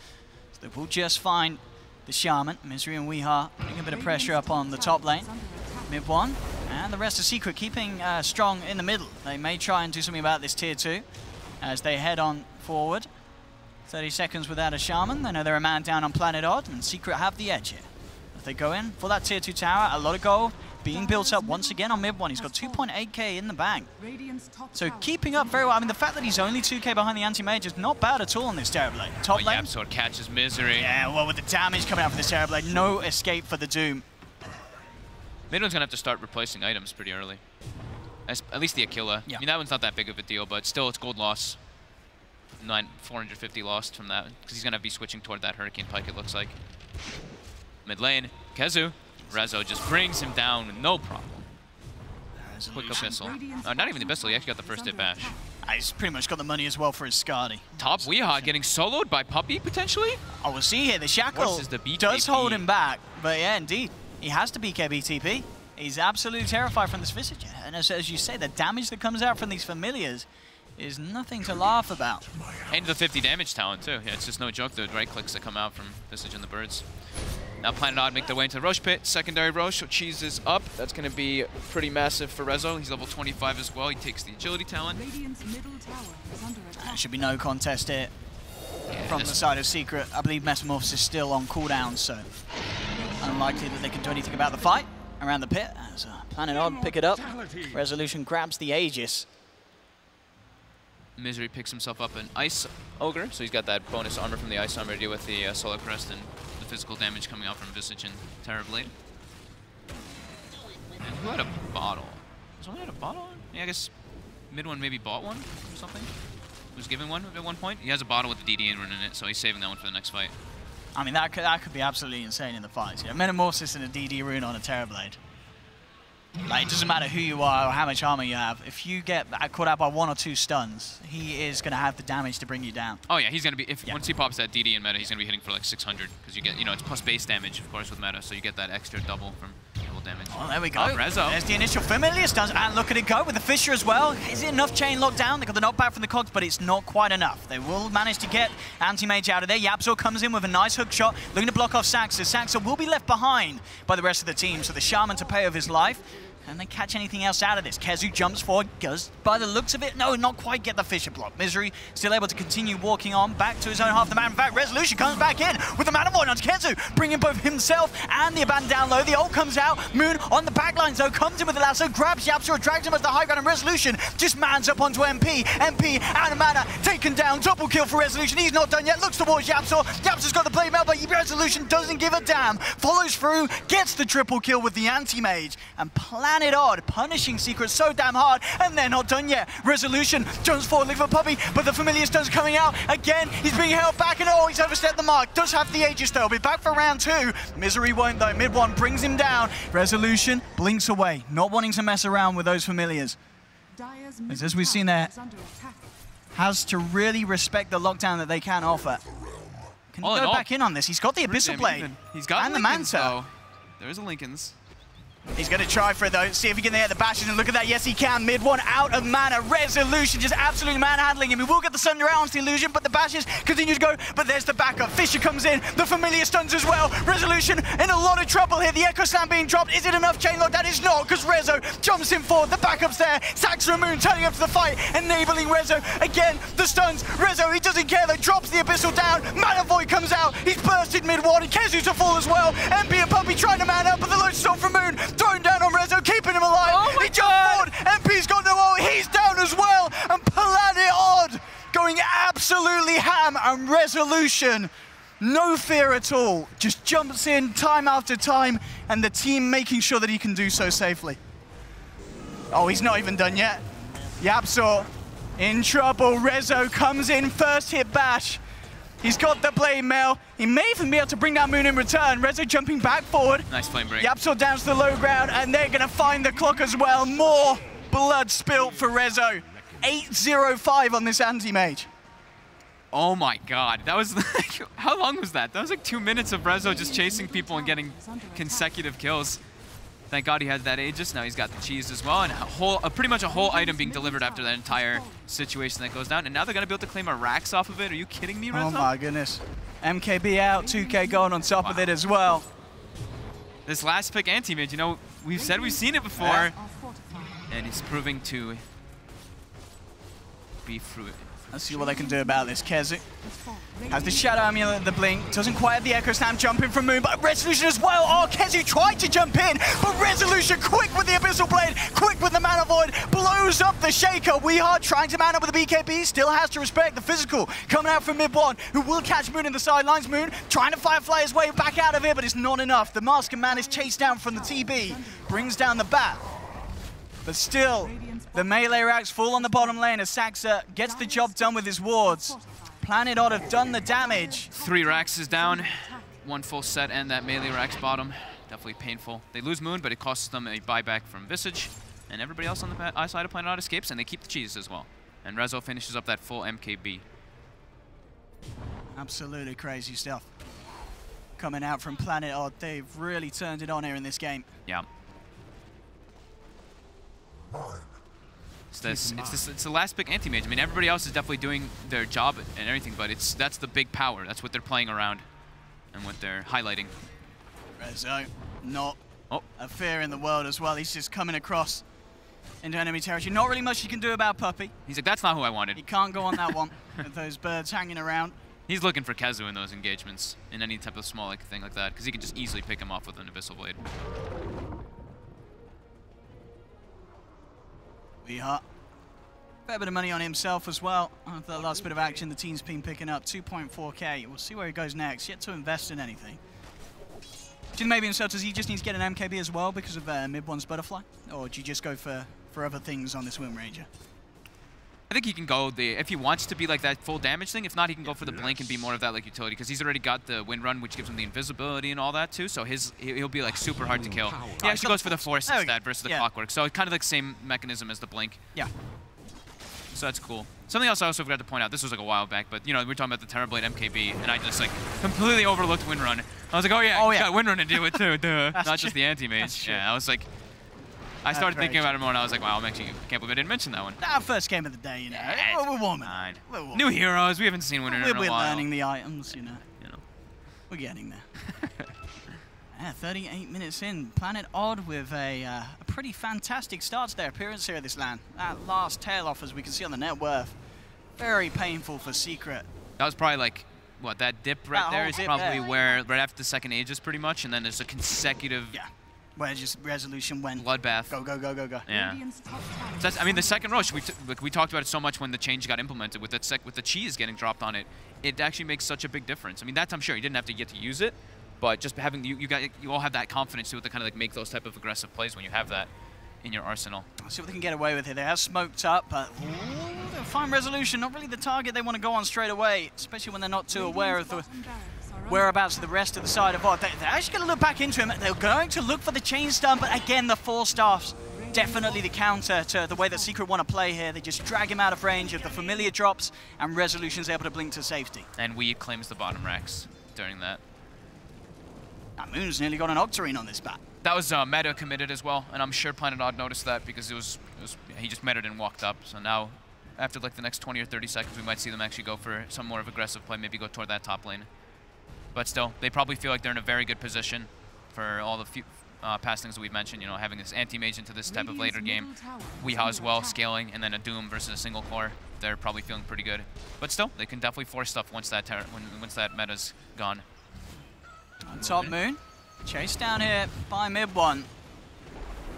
So they will just find the Shaman. Misery and Weehar putting a bit of pressure up on the top lane. Mid-1, and the rest of Secret keeping strong in the middle. They may try and do something about this tier 2 as they head on forward. 30 seconds without a Shaman. They know they're a man down on Planet Odd, and Secret have the edge here. If they go in for that tier 2 tower, a lot of gold being built up once again on Mid-1. He's got 2.8k in the bank. So keeping up very well. I mean, the fact that he's only 2k behind the Anti-Mage is not bad at all on this Terrorblade. Top lane.
Yapsor catches Misery.
Yeah, well, with the damage coming out from this Terrorblade, no escape for the Doom.
Mid-1's going to have to start replacing items pretty early. At least the Aquila.
Yeah.
I mean, that one's not that big of a deal, but still, it's gold loss. 450 lost from that, because he's going to be switching toward that Hurricane Pike, it looks like. Mid lane, Kezu. Rezo just brings him down with no problem. Quick Abyssal. Not even the Abyssal, he actually got the first hit bash.
He's pretty much got the money as well for his Skadi.
Top Weehawk getting soloed by Puppey, potentially?
Oh, we'll see here. The Shackle
Versus the BKB.
does hold him back, but yeah, indeed. He has to BKB TP. He's absolutely terrified from this Visage. And as you say, the damage that comes out from these Familiars is nothing to laugh about.
And the 50 damage talent, too. Yeah, it's just no joke, the right clicks that come out from Visage and the birds. Now Planet Odd make their way into the Roche pit. Secondary Roche, so Cheese is up. That's going to be pretty massive for Rezo. He's level 25 as well. He takes the agility talent.
There should be no contest here from the side of Secret. I believe Metamorphosis is still on cooldown, so unlikely that they can do anything about the fight around the pit. As Planet Odd pick it up. Resolution grabs the Aegis.
Misery picks himself up an Ice Ogre, so he's got that bonus armor from the Ice Armor to deal with the Solar Crest and the physical damage coming out from Visage and Terrorblade. And who had a bottle? Someone had a bottle? Yeah, I guess mid one maybe bought one or something. Was given one at one point. He has a bottle with the DD rune in it, so he's saving that one for the next fight.
I mean, that could be absolutely insane in the fights. Yeah, Metamorphosis and a DD rune on a Terrorblade. Like, it doesn't matter who you are or how much armor you have. If you get caught out by 1 or 2 stuns, he is going to have the damage to bring you down.
Oh yeah, he's going to be, once he pops that DD in meta, he's going to be hitting for like 600, because you get, you know, it's plus base damage, of course, with meta, so you get that extra double from double damage.
Oh, there we go.
Oh, Rezo.
There's the initial familiar stuns, and look at it go with the Fissure as well. Is it enough chain lockdown? They got the knockback from the cogs, but it's not quite enough. They will manage to get Anti-Mage out of there. Yapzor comes in with a nice hook shot, looking to block off Saxa. Saxa will be left behind by the rest of the team, so the Shaman to pay of his life. Can they catch anything else out of this? Kezu jumps forward, does, by the looks of it, no, not quite get the Fissure block. Misery still able to continue walking on back to his own half the map. In fact, Resolution comes back in with the Mana Void onto Kezu, bringing both himself and the Abandon down low. The ult comes out. Moon on the back lines, though, comes in with the lasso, grabs Yapzor, drags him as the high ground, and Resolution just mans up onto MP. MP out of mana, taken down, double kill for Resolution. He's not done yet, looks towards Yapzor. Yapzor's got the blade mail, but Resolution doesn't give a damn. Follows through, gets the triple kill with the Anti-Mage, and Planet Odd punishing Secret so damn hard, and they're not done yet. Resolution jumps forward, looking for Puppey, but the familiar stun's coming out. Again, he's being held back, and oh, he's overstepped the mark. Does have the Aegis, though. He'll be back for round 2. Misery won't, though. Mid one brings him down. Resolution blinks away, not wanting to mess around with those familiars. As we've seen there, has to really respect the lockdown that they can offer. Can he go back in on this? He's got the Abyssal Blade.
He's got
and the Manta.
There is a Lincoln's.
He's going to try for it, though. See if he can hit the bashes, and look at that. Yes, he can. Mid one out of mana. Resolution just absolutely manhandling him. He will get the Sunder out onto the illusion, but the bashes continue to go. But there's the backup. Fissure comes in. The familiar stuns as well. Resolution in a lot of trouble here. The Echo Slam being dropped. Is it enough chain lock? That is not, because Rezo jumps in forward. The backup's there. Saxa and Moon turning up to the fight, enabling Rezo. Again, the stuns. Rezo, he doesn't care, though. Drops the Abyssal down. Mana Void comes out. He's bursted mid one. Kezu to fall as well. MP and Puppey trying to man up, but the load stop from Moon. Thrown down on Rezo, keeping him alive.
Oh
he jumped forward. MP's got no ult. He's down as well. And Planet Odd going absolutely ham. And Resolution, no fear at all, just jumps in time after time, and the team making sure that he can do so safely. Oh, he's not even done yet. Yapzor in trouble. Rezo comes in, first hit bash. He's got the blade mail. He may even be able to bring down Moon in return. Rezo jumping back forward.
Nice flame break.
Yapzor down to the low ground, and they're going to find the clock as well. More blood spilt for Rezo. 8-0-5 on this Anti-Mage.
Oh my god, that was like, how long was that? That was like 2 minutes of Rezo just chasing people and getting consecutive kills. Thank God he had that Aegis. Now he's got the cheese as well, and pretty much a whole item being delivered after that entire situation that goes down. And now they're going to be able to claim a Rax off of it. Are you kidding me, Rezo?
Oh my goodness. MKB out, 2K gone on top of it as well.
This last pick Anti-Mage, you know, we've said we've seen it before, and it's proving to be fruit.
Let's see what they can do about this. Kezu has the Shadow Amulet, the Blink. Doesn't quite have the Echo Slam jumping from Moon, but Resolution as well. Oh, Kezu tried to jump in, but Resolution quick with the Abyssal Blade, quick with the Mana Void, blows up the Shaker. We are trying to man up with the BKB, still has to respect the physical coming out from mid one, who will catch Moon in the sidelines. Moon trying to firefly his way back out of here, but it's not enough. The Mask and Man is chased down from the TB, brings down the bat. But still, the melee racks fall on the bottom lane as Saxa gets the job done with his wards. Planet Odd have done the damage.
3 racks is down, 1 full set, and that melee rack's bottom. Definitely painful. They lose Moon, but it costs them a buyback from Visage, and everybody else on the side of Planet Odd escapes, and they keep the cheese as well. And Rezo finishes up that full MKB.
Absolutely crazy stuff coming out from Planet Odd. They've really turned it on here in this game.
Yeah. It's the last pick Anti-Mage. I mean, everybody else is definitely doing their job and everything, but that's the big power. That's what they're playing around and what they're highlighting.
Rezo, not a fear in the world as well. He's just coming across into enemy territory. Not really much you can do about Puppey.
He's like, that's not who I wanted.
He can't go on that one with those birds hanging around.
He's looking for Kezu in those engagements, in any type of small thing like that, because he can just easily pick him off with an Abyssal Blade.
We are Fair bit of money on himself as well. The last bit of action the team's been picking up, 2.4k. We'll see where he goes next. Yet to invest in anything. Do you think maybe himself, does he just need to get an MKB as well because of mid-one's butterfly? Or do you just go for other things on this Wind Ranger?
I think he can go if he wants to be like that full damage thing. If not, he can go for the blink and be more of that like utility because he's already got the wind run, which gives him the invisibility and all that too. So he'll be like super hard to kill. He actually goes for the force instead versus the clockwork. So it's kind of like same mechanism as the blink.
Yeah.
So that's cool. Something else I also forgot to point out. This was like a while back, but you know we were talking about the Terrorblade MKB, and I just like completely overlooked wind run. I was like, oh yeah, you got wind run to deal with too, not just the anti-mage. Yeah, I was like. I started thinking about it more, and I was like, wow, I can't believe I didn't mention that one.
First game of the day, you know. We're warming.
New heroes, we haven't seen Winter in a while.
We're learning the items, you know. We're getting there. Yeah, 38 minutes in. Planet Odd with a pretty fantastic start to their appearance here at this LAN. That last tail off, as we can see on the net worth, very painful for Secret.
That was probably like, what, that dip right there is probably where, right after the second Aegis pretty much, and then there's a consecutive...
Yeah. Where just resolution went.
Bloodbath.
Go, go, go, go, go.
Yeah. So that's, I mean, the second rush, we talked about it so much when the change got implemented with with the cheese getting dropped on it. It actually makes such a big difference. I mean, I'm sure you didn't have to get to use it, but just having you all have that confidence to kind of like make those type of aggressive plays when you have that in your arsenal.
Let's see what they can get away with here. They have smoked up, but they'll find resolution. Not really the target they want to go on straight away, especially when they're not too aware of the whereabouts of the rest of the side of Odd. They're actually going to look back into him. They're going to look for the chain stun, but again, the four staffs definitely the counter to the way that Secret want to play here. They just drag him out of range of the familiar drops, and Resolution's able to blink to safety.
And Weed claims the bottom racks during that.
Now, Moon's nearly got an Octarine on this bat.
That was meta committed as well, and I'm sure Planet Odd noticed that because he just meted and walked up. So now, after like the next 20 or 30 seconds, we might see them actually go for some more of aggressive play, maybe go toward that top lane. But still, they probably feel like they're in a very good position for all the few past things that we've mentioned, you know, having this anti-mage into this type of later game. Weehaw as well, scaling, and then a Doom versus a single core. They're probably feeling pretty good. But still, they can definitely force stuff once that meta's gone.
On top, Moon. Chased down here by mid-one.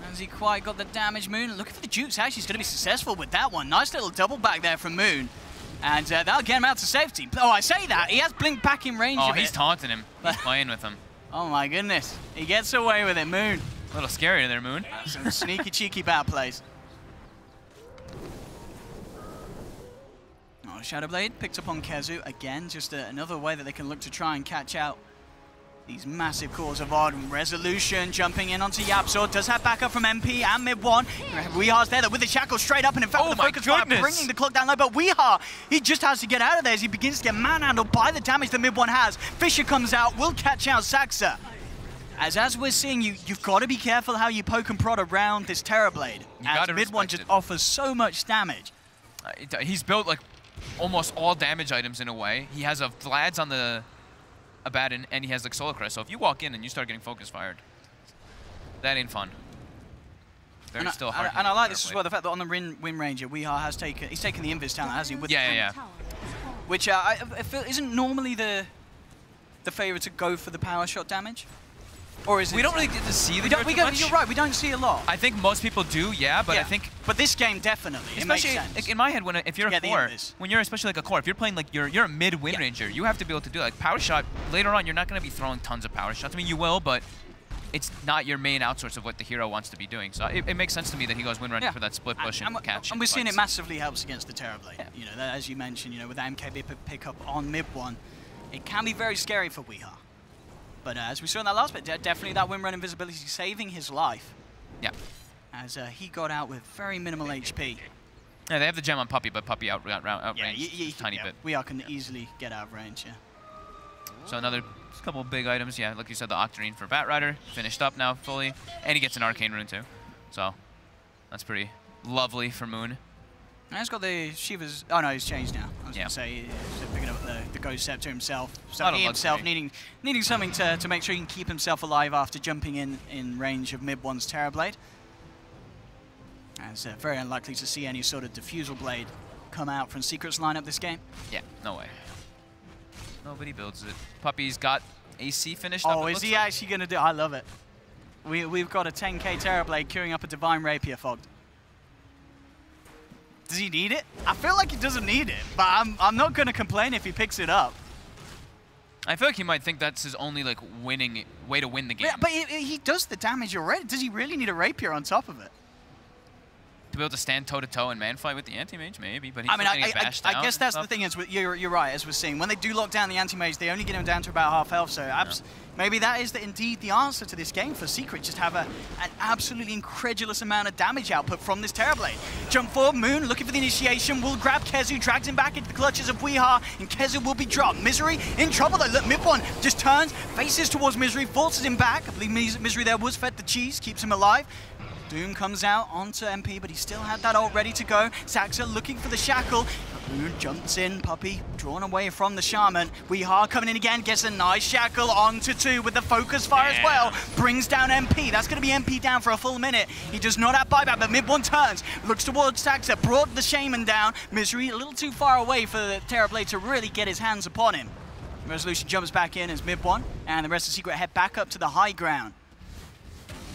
Has he quite got the damage, Moon? Looking for the jukes. Actually, he's going to be successful with that one. Nice little double back there from Moon. And that'll get him out to safety. Oh, I say that. He has Blink back in range of
he's taunting him. He's playing with him.
Oh, my goodness. He gets away with it, Moon.
A little scary there, Moon.
Some sneaky, cheeky bat plays. Oh, Shadowblade picked up on Kezu. Again, just another way that they can look to try and catch out these massive cores of Odd. Resolution jumping in onto Yapzor. Does have backup from MP and mid-one. Weeha's there with the shackle straight up, and in fact, the focus fire bringing the clock down low. But Weeha, he just has to get out of there as he begins to get manhandled by the damage that mid-one has. Fisher comes out, will catch out Saxa. As we're seeing, you've got to be careful how you poke and prod around this Terrorblade. As mid-one just offers so much damage.
He's built like almost all damage items in a way. He has a Vlad's on the Abaddon, and he has like Solar Crest. So if you walk in and you start getting focus fired, that ain't fun. Very still hard.
And I like this as well, the fact that on the Wind Ranger, Weeha has taken the Invis talent, hasn't he? With which I feel isn't normally the favourite to go for the power shot damage. Or is it?
We don't really get to see the
You're right, we don't see a lot.
I think most people do, but I think.
But this game definitely, it makes sense.
Like in my head, if you're a core, when you're especially like a core, if you're playing like you're a mid Wind Ranger, you have to be able to do like power shot. Later on, you're not going to be throwing tons of power shots. I mean, you will, but it's not your main outsource of what the hero wants to be doing. So it makes sense to me that he goes Wind Ranger for that split push and catch.
And we're seeing it massively helps against the Terrorblade. Yeah. You know, as you mentioned, you know, with that MKB pickup on mid-one, it can be very scary for Weeha. But as we saw in that last bit, definitely that Wind Run invisibility saving his life.
Yeah.
As he got out with very minimal HP.
Yeah, they have the gem on Puppy, but Puppy outrange a tiny bit.
Weeha can easily get out of range,
So another couple of big items, like you said, the Octarine for Batrider, finished up now fully. And he gets an Arcane Rune too. So that's pretty lovely for Moon.
And he's got the Shiva's... Oh no, he's changed now. I was going to say, he's picking up the Ghost Scepter himself. So he himself needing something to make sure he can keep himself alive after jumping in range of mid-one's Terrorblade. And it's very unlikely to see any sort of Diffusal Blade come out from Secret's lineup this game.
Yeah, no way. Nobody builds it. Puppy's got AC finished up.
Oh, is he actually going to do... I love it. We've got a 10k Terrorblade queuing up a Divine Rapier fogged. Does he need it? I feel like he doesn't need it, but I'm not going to complain if he picks it up.
I feel like he might think that's his only like winning way to win the game.
Yeah, but he does the damage already. Does he really need a rapier on top of it?
To be able to stand toe-to-toe and man fight with the anti-mage, maybe, but he's
I mean,
getting bashed down
I guess that's the thing is, you're right, as we're seeing. When they do lock down the anti-mage, they only get him down to about half health, so maybe that is indeed the answer to this game for Secret. Just have an absolutely incredulous amount of damage output from this Terrorblade. Jump forward, Moon looking for the initiation, will grab Kezu, drags him back into the clutches of Weeha, and Kezu will be dropped. Misery in trouble though. Look, Mid1 just turns, faces towards Misery, forces him back. I believe Misery there was fed the cheese, keeps him alive. Doom comes out onto MP, but he still had that ult ready to go. Saxa looking for the shackle. Moon jumps in, Puppey drawn away from the Shaman. Weeha coming in again, gets a nice shackle onto 2 with the focus fire as well. Brings down MP. That's going to be MP down for a full minute. He does not have buyback, but Mid1 turns, looks towards Saxa, brought the Shaman down. Misery a little too far away for the Terrorblade to really get his hands upon him. Resolution jumps back in as Mid1, and the rest of Secret head back up to the high ground.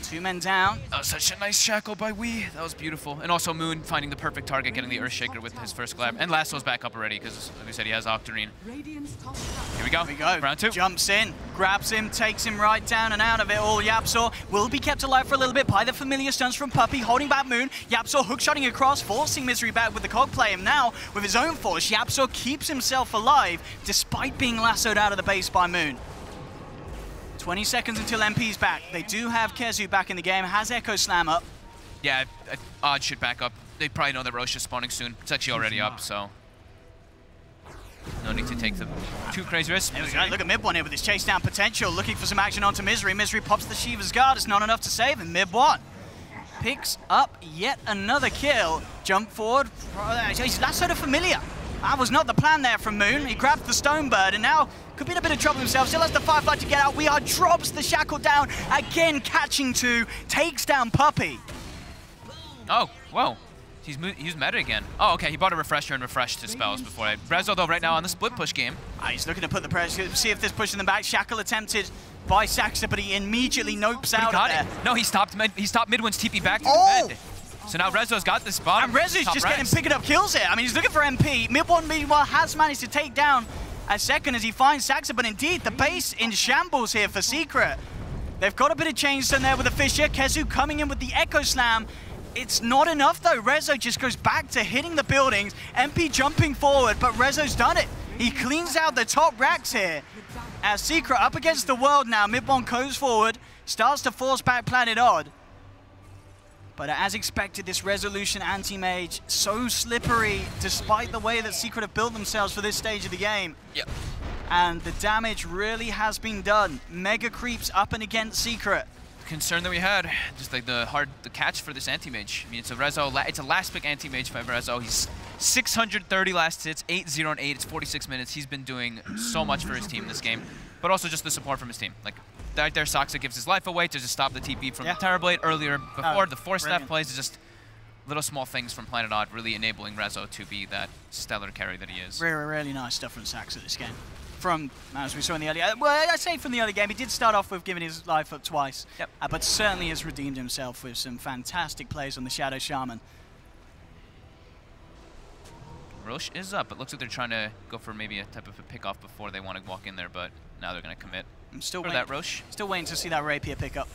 2 men down.
Oh, such a nice shackle by Wee. That was beautiful. And also Moon finding the perfect target, getting the Earthshaker with his first grab. And Lasso's back up already because, like we said, he has Octarine. Here we go. Round 2.
Jumps in, grabs him, takes him right down and out of it all. Yapzor will be kept alive for a little bit by the familiar stuns from Puppey, holding back Moon. Yapzor hookshotting across, forcing Misery back with the cog play. And now, with his own force, Yapzor keeps himself alive despite being lassoed out of the base by Moon. 20 seconds until MP's back. They do have Kezu back in the game, has Echo Slam up.
Yeah, Odd should back up. They probably know that Roche is spawning soon. It's actually already up, so no need to take the too crazy risks.
There we go. Look at Mid1 here with his chase down potential, looking for some action onto Misery. Misery pops the Shiva's Guard. It's not enough to save him. Mid1 picks up yet another kill. Jump forward. He's lassoed a familiar. That was not the plan there from Moon. He grabs the Stonebird and now could be in a bit of trouble himself. Still has the Firefly to get out. Weeha drops the shackle down. Again, catching 2. Takes down Puppey.
Oh, whoa. He's meta again. Oh, okay. He bought a refresher and refreshed his spells before. Rezo, though, right now on the split push game.
He's looking to put the pressure, see if there's pushing them back. Shackle attempted by Saxa, but he immediately nopes out of there.
No, he stopped Mid1's TP back to the mid. So now Rezo's got this spot.
And Rezo's just picking up kills here. I mean, he's looking for MP. Mid1, meanwhile, has managed to take down a second as he finds Saxa, but indeed, the base in shambles here for Secret. They've got a bit of change done there with the Fisher. Kezu coming in with the Echo Slam. It's not enough, though. Rezo just goes back to hitting the buildings. MP jumping forward, but Rezo's done it. He cleans out the top racks here. As Secret up against the world now, Mid1 goes forward, starts to force back Planet Odd. But as expected, this Resolution anti-mage, so slippery, despite the way that Secret have built themselves for this stage of the game.
Yep.
And the damage really has been done. Mega creeps up and against Secret.
Concern that we had, just like the catch for this anti-mage. I mean, it's a Rezo, it's a last pick anti-mage by Rezo. He's 630 last hits, 8-0 and 8. It's 46 minutes. He's been doing so much for his team this game, but also just the support from his team. Like right there, Saxa gives his life away to just stop the TP from the Terrorblade earlier. Before the 4-step plays is just little small things from Planet Odd, really enabling Rezo to be that stellar carry that he is.
Really nice stuff from Saxa this game. From, as we saw in the early, well, I say from the early game, he did start off with giving his life up twice, but certainly has redeemed himself with some fantastic plays on the Shadow Shaman.
Roche is up. It looks like they're trying to go for maybe a type of a pick-off before they want to walk in there, but now they're going to commit.
I'm still
waiting, that Roche.
Still waiting to see that Rapier pick up.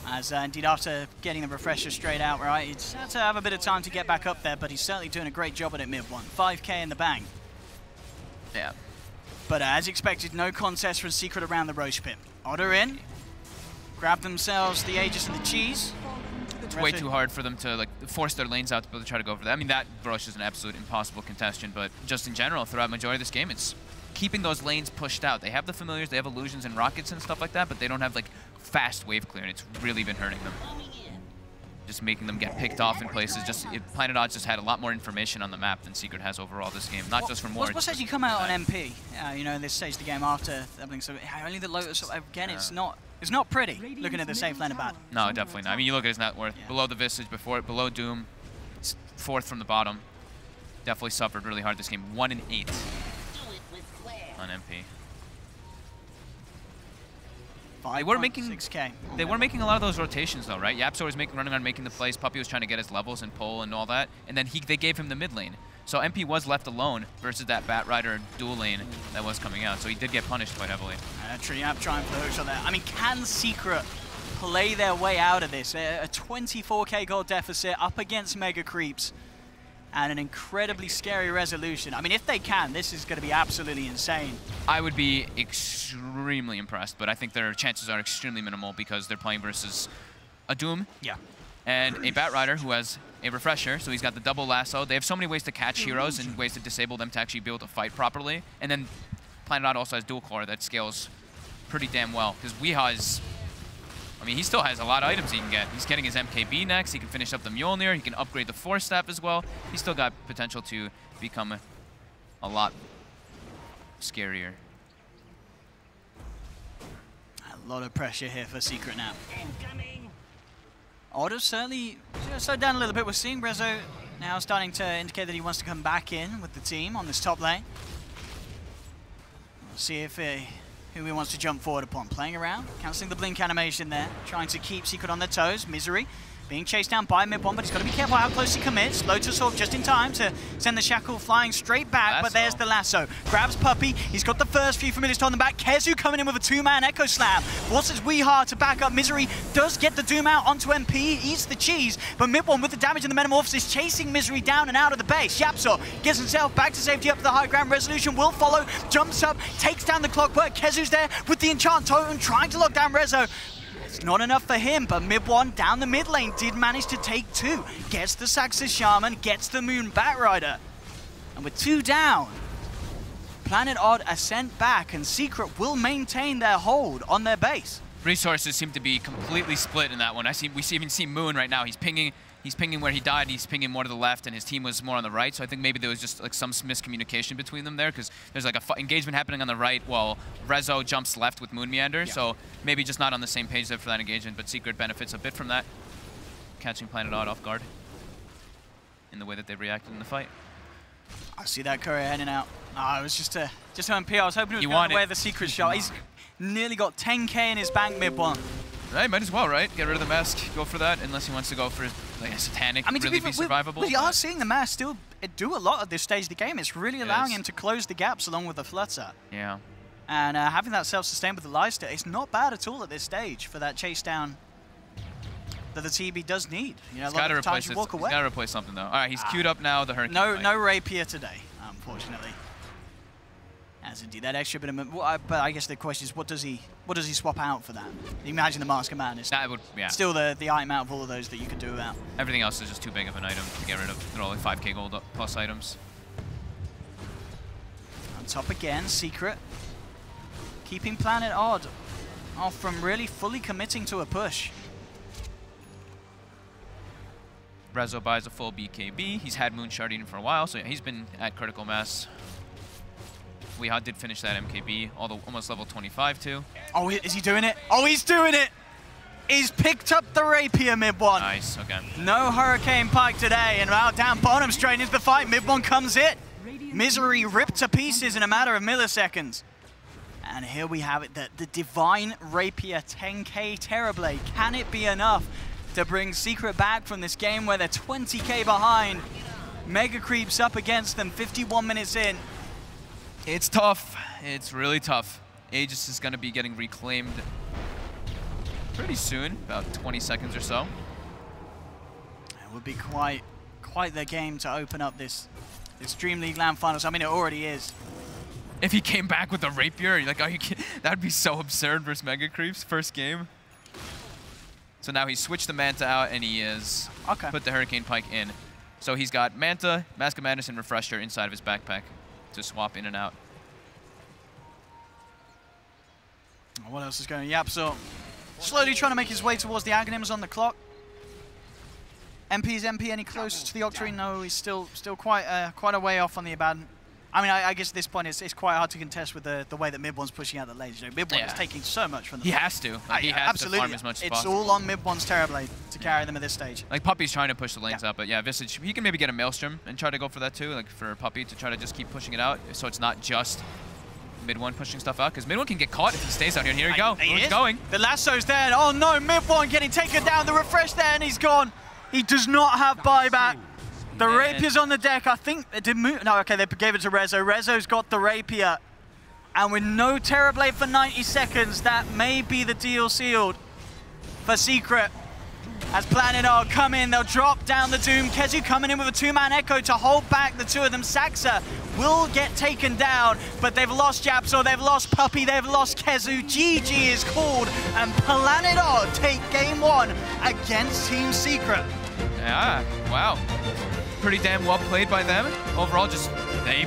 As indeed after getting the refresher straight out, right, he's had to have a bit of time to get back up there, but he's certainly doing a great job at it, Mid1. 5k in the bank.
Yeah.
But as expected, no contest from Secret around the Roche pit. Otter in, grab themselves the Aegis and the cheese.
It's way too hard for them to like force their lanes out to be able to try to go for that. I mean, that Roche is an absolute impossible contention, but just in general, throughout the majority of this game, it's keeping those lanes pushed out. They have the familiars, they have illusions and rockets and stuff like that, but they don't have like fast wave clear, and it's really been hurting them. Just making them get picked off in places. Planet Odds just had a lot more information on the map than Secret has overall this game, not just from Wards.
What's actually come out on MP, you know, in this stage of the game after doubling, so only the Lotus, again, it's not pretty looking at the safe lane about.
No, definitely not. I mean, you look at his net worth, below the Visage, before it, below Doom, it's 4th from the bottom. Definitely suffered really hard this game. 1 in 8 on MP. They were making
6K.
They were making a lot of those rotations though, right? Yapzor was running around making the plays. Puppey was trying to get his levels and pull and all that, and then they gave him the mid lane. So MP was left alone versus that Batrider dual lane that was coming out. So he did get punished quite heavily.
DreamHack trying for the hook shot there. I mean, can Secret play their way out of this? A 24k gold deficit up against Mega Creeps and an incredibly scary resolution. I mean, if they can, this is going to be absolutely insane.
I would be extremely impressed, but I think their chances are extremely minimal because they're playing versus a Doom and a Batrider who has a refresher, so he's got the double lasso. They have so many ways to catch heroes and ways to disable them to actually be able to fight properly. And then Planet Odd also has dual core that scales pretty damn well because Weehaw is, I mean, he still has a lot of items he can get. He's getting his MKB next. He can finish up the Mjolnir. He can upgrade the Force Staff as well. He's still got potential to become a lot scarier.
A lot of pressure here for Secret now. Odd has certainly slowed down a little bit. We're seeing Rezo now starting to indicate that he wants to come back in with the team on this top lane. We'll see if who he wants to jump forward upon. Playing around, cancelling the blink animation there, trying to keep Secret on their toes. Misery being chased down by mid one, but he's got to be careful how close he commits. Lotus Orb just in time to send the Shackle flying straight back, but there's the lasso. Grabs Puppey, he's got the first few familiars on the back. Kezu coming in with a two-man Echo Slam. Forces Weehaw to back up. Misery does get the Doom out onto MP, eats the cheese, but mid one with the damage in the Metamorphosis chasing Misery down and out of the base. Yapzor gets himself back to safety up to the high ground. Resolution will follow, jumps up, takes down the Clockwork. Kezu's there with the Enchant Totem trying to lock down Rezo. It's not enough for him, but mid one down the mid lane did manage to take two. Gets the Saxus Shaman, gets the Moon Batrider. And with two down, Planet Odd are sent back and Secret will maintain their hold on their base.
Resources seem to be completely split in that one. We even see Moon right now. He's pinging where he died. He's pinging more to the left, and his team was more on the right. So I think maybe there was just like some miscommunication between them there, because there's like a engagement happening on the right while Rezo jumps left with Moon Meander. Yeah. So maybe just not on the same page there for that engagement. But Secret benefits a bit from that, catching Planet Odd off guard in the way that they reacted in the fight.
I see that courier heading out. Oh, it was just MP. I was hoping it was going to wear the Secret shot. He's nearly got 10k in his bank mid one.
Right, might as well, right? Get rid of the mask, go for that, unless he wants to go for like a satanic, really be survivable.
We are seeing the mask still do a lot at this stage of the game. It's really allowing him to close the gaps along with the Flutter.
Yeah.
And having that self-sustain with the Leicester, it's not bad at all at this stage for that chase down that the TB does need. You know, a lot of times you walk away.
He's got to replace something, though. All right, he's queued up now, the Hurricane.
No Rapier today, unfortunately. As indeed, that extra bit of, but I guess the question is, what does he swap out for that? Imagine the Mask of Madness.
That would, yeah.
Still the item out of all of those that you could do without.
Everything else is just too big of an item to get rid of. They're all like 5k gold plus items.
On top again, Secret. Keeping Planet Odd off from really fully committing to a push.
Rezo buys a full BKB. He's had Moon Sharding for a while, so yeah, he's been at critical mass. Weehaw did finish that MKB, almost level 25 too.
Oh, is he doing it? Oh, he's doing it! He's picked up the Rapier mid one.
Nice, okay.
No Hurricane Pike today, and out down bottom straight into the fight. Mid one comes in. Misery ripped to pieces in a matter of milliseconds. And here we have it, the Divine Rapier 10k Terrorblade. Can it be enough to bring Secret back from this game where they're 20k behind? Mega Creeps up against them, 51 minutes in.
It's tough. It's really tough. Aegis is going to be getting reclaimed pretty soon, about 20 seconds or so.
It would be quite the game to open up this DreamLeague LAN Finals. I mean, it already is.
If he came back with a Rapier, like, are you kidding? That would be so absurd versus Mega Creeps first game. So now he's switched the Manta out, and he is put the Hurricane Pike in. So he's got Manta, Mask of Madness, and Refresher inside of his backpack to swap in and out.
What else is going on? Yapzor slowly trying to make his way towards the Aghanims on the clock. Is MP any closer to the Octarine? No, he's still quite a way off on the Abaddon. I mean, I guess at this point it's quite hard to contest with the way that Mid1's pushing out the lanes. You know, Mid1 is taking so much from the
He has to. Like, he has to farm as much as possible.
It's all on Mid1's Terrorblade to carry them at this stage.
Like, Puppey's trying to push the lanes out, but yeah, Visage, he can maybe get a Maelstrom and try to go for that too, like for Puppey to try to just keep pushing it out, so it's not just Mid one pushing stuff out, because mid one can get caught if he stays out here. Here we go. He's going.
The lasso's there. Oh no, mid one getting taken down. The refresh there, and he's gone. He does not have buyback. The rapier's on the deck. I think it did move. No, okay, they gave it to Rezo. Rezo's got the rapier. And with no Terrorblade for 90 seconds, that may be the deal sealed for Secret. As Planet R come in, they'll drop down the Doom. Kezu coming in with a two-man Echo to hold back the two of them. Saxa will get taken down, but they've lost Japsor, they've lost Puppey, they've lost Kezu. GG is called, and Planet R take game one against Team Secret.
Yeah, wow. Pretty damn well played by them. Overall, just they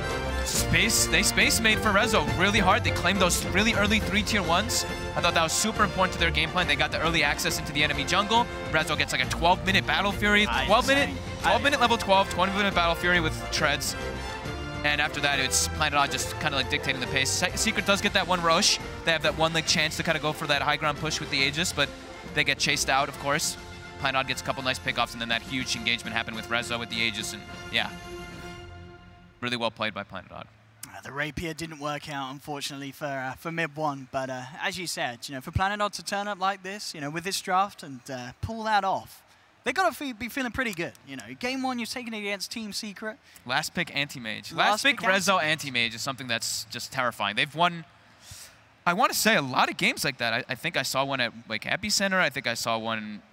space made for Rezo really hard. They claimed those really early 3 tier 1s. I thought that was super important to their game plan. They got the early access into the enemy jungle. Rezo gets like a 12-minute Battle Fury, 12-minute level 12, 20-minute Battle Fury with treads. And after that, it's Planet R just kind of like dictating the pace. Secret does get that one Roche. They have that one like chance to kind of go for that high ground push with the Aegis, but they get chased out, of course. Planet R gets a couple nice pickoffs, and then that huge engagement happened with Rezo with the Aegis, and yeah. Really well played by Planet R.
The rapier didn't work out, unfortunately, for mid one. But as you said, for Planet R to turn up like this, with this draft and pull that off, they got to be feeling pretty good. Game one, you're taking it against Team Secret.
Last pick anti-mage. Last pick Rezo anti-mage is something that's just terrifying. They've won, I want to say, a lot of games like that. I think I saw one at like Epicenter. I think I saw one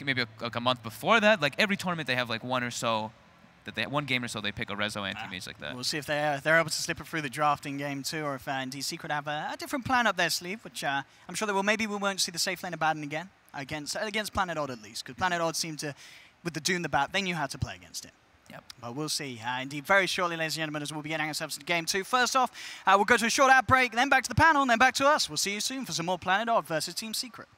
maybe like a month before that. Like every tournament, they have like one game or so they pick a Rezo anti-mage like that.
We'll see if they're able to slip it through the draft in game two, or if indeed Secret have a different plan up their sleeve, which I'm sure they will. Maybe we won't see the safe lane Abaddon again against Planet Odd at least, because Planet Odd seemed to, with the Doom the Bat, they knew how to play against it.
Yep.
But we'll see. Indeed, very shortly, ladies and gentlemen, as we'll be getting ourselves to game two. First off, we'll go to a short ad break, then back to the panel, and then back to us. We'll see you soon for some more Planet Odd versus Team Secret.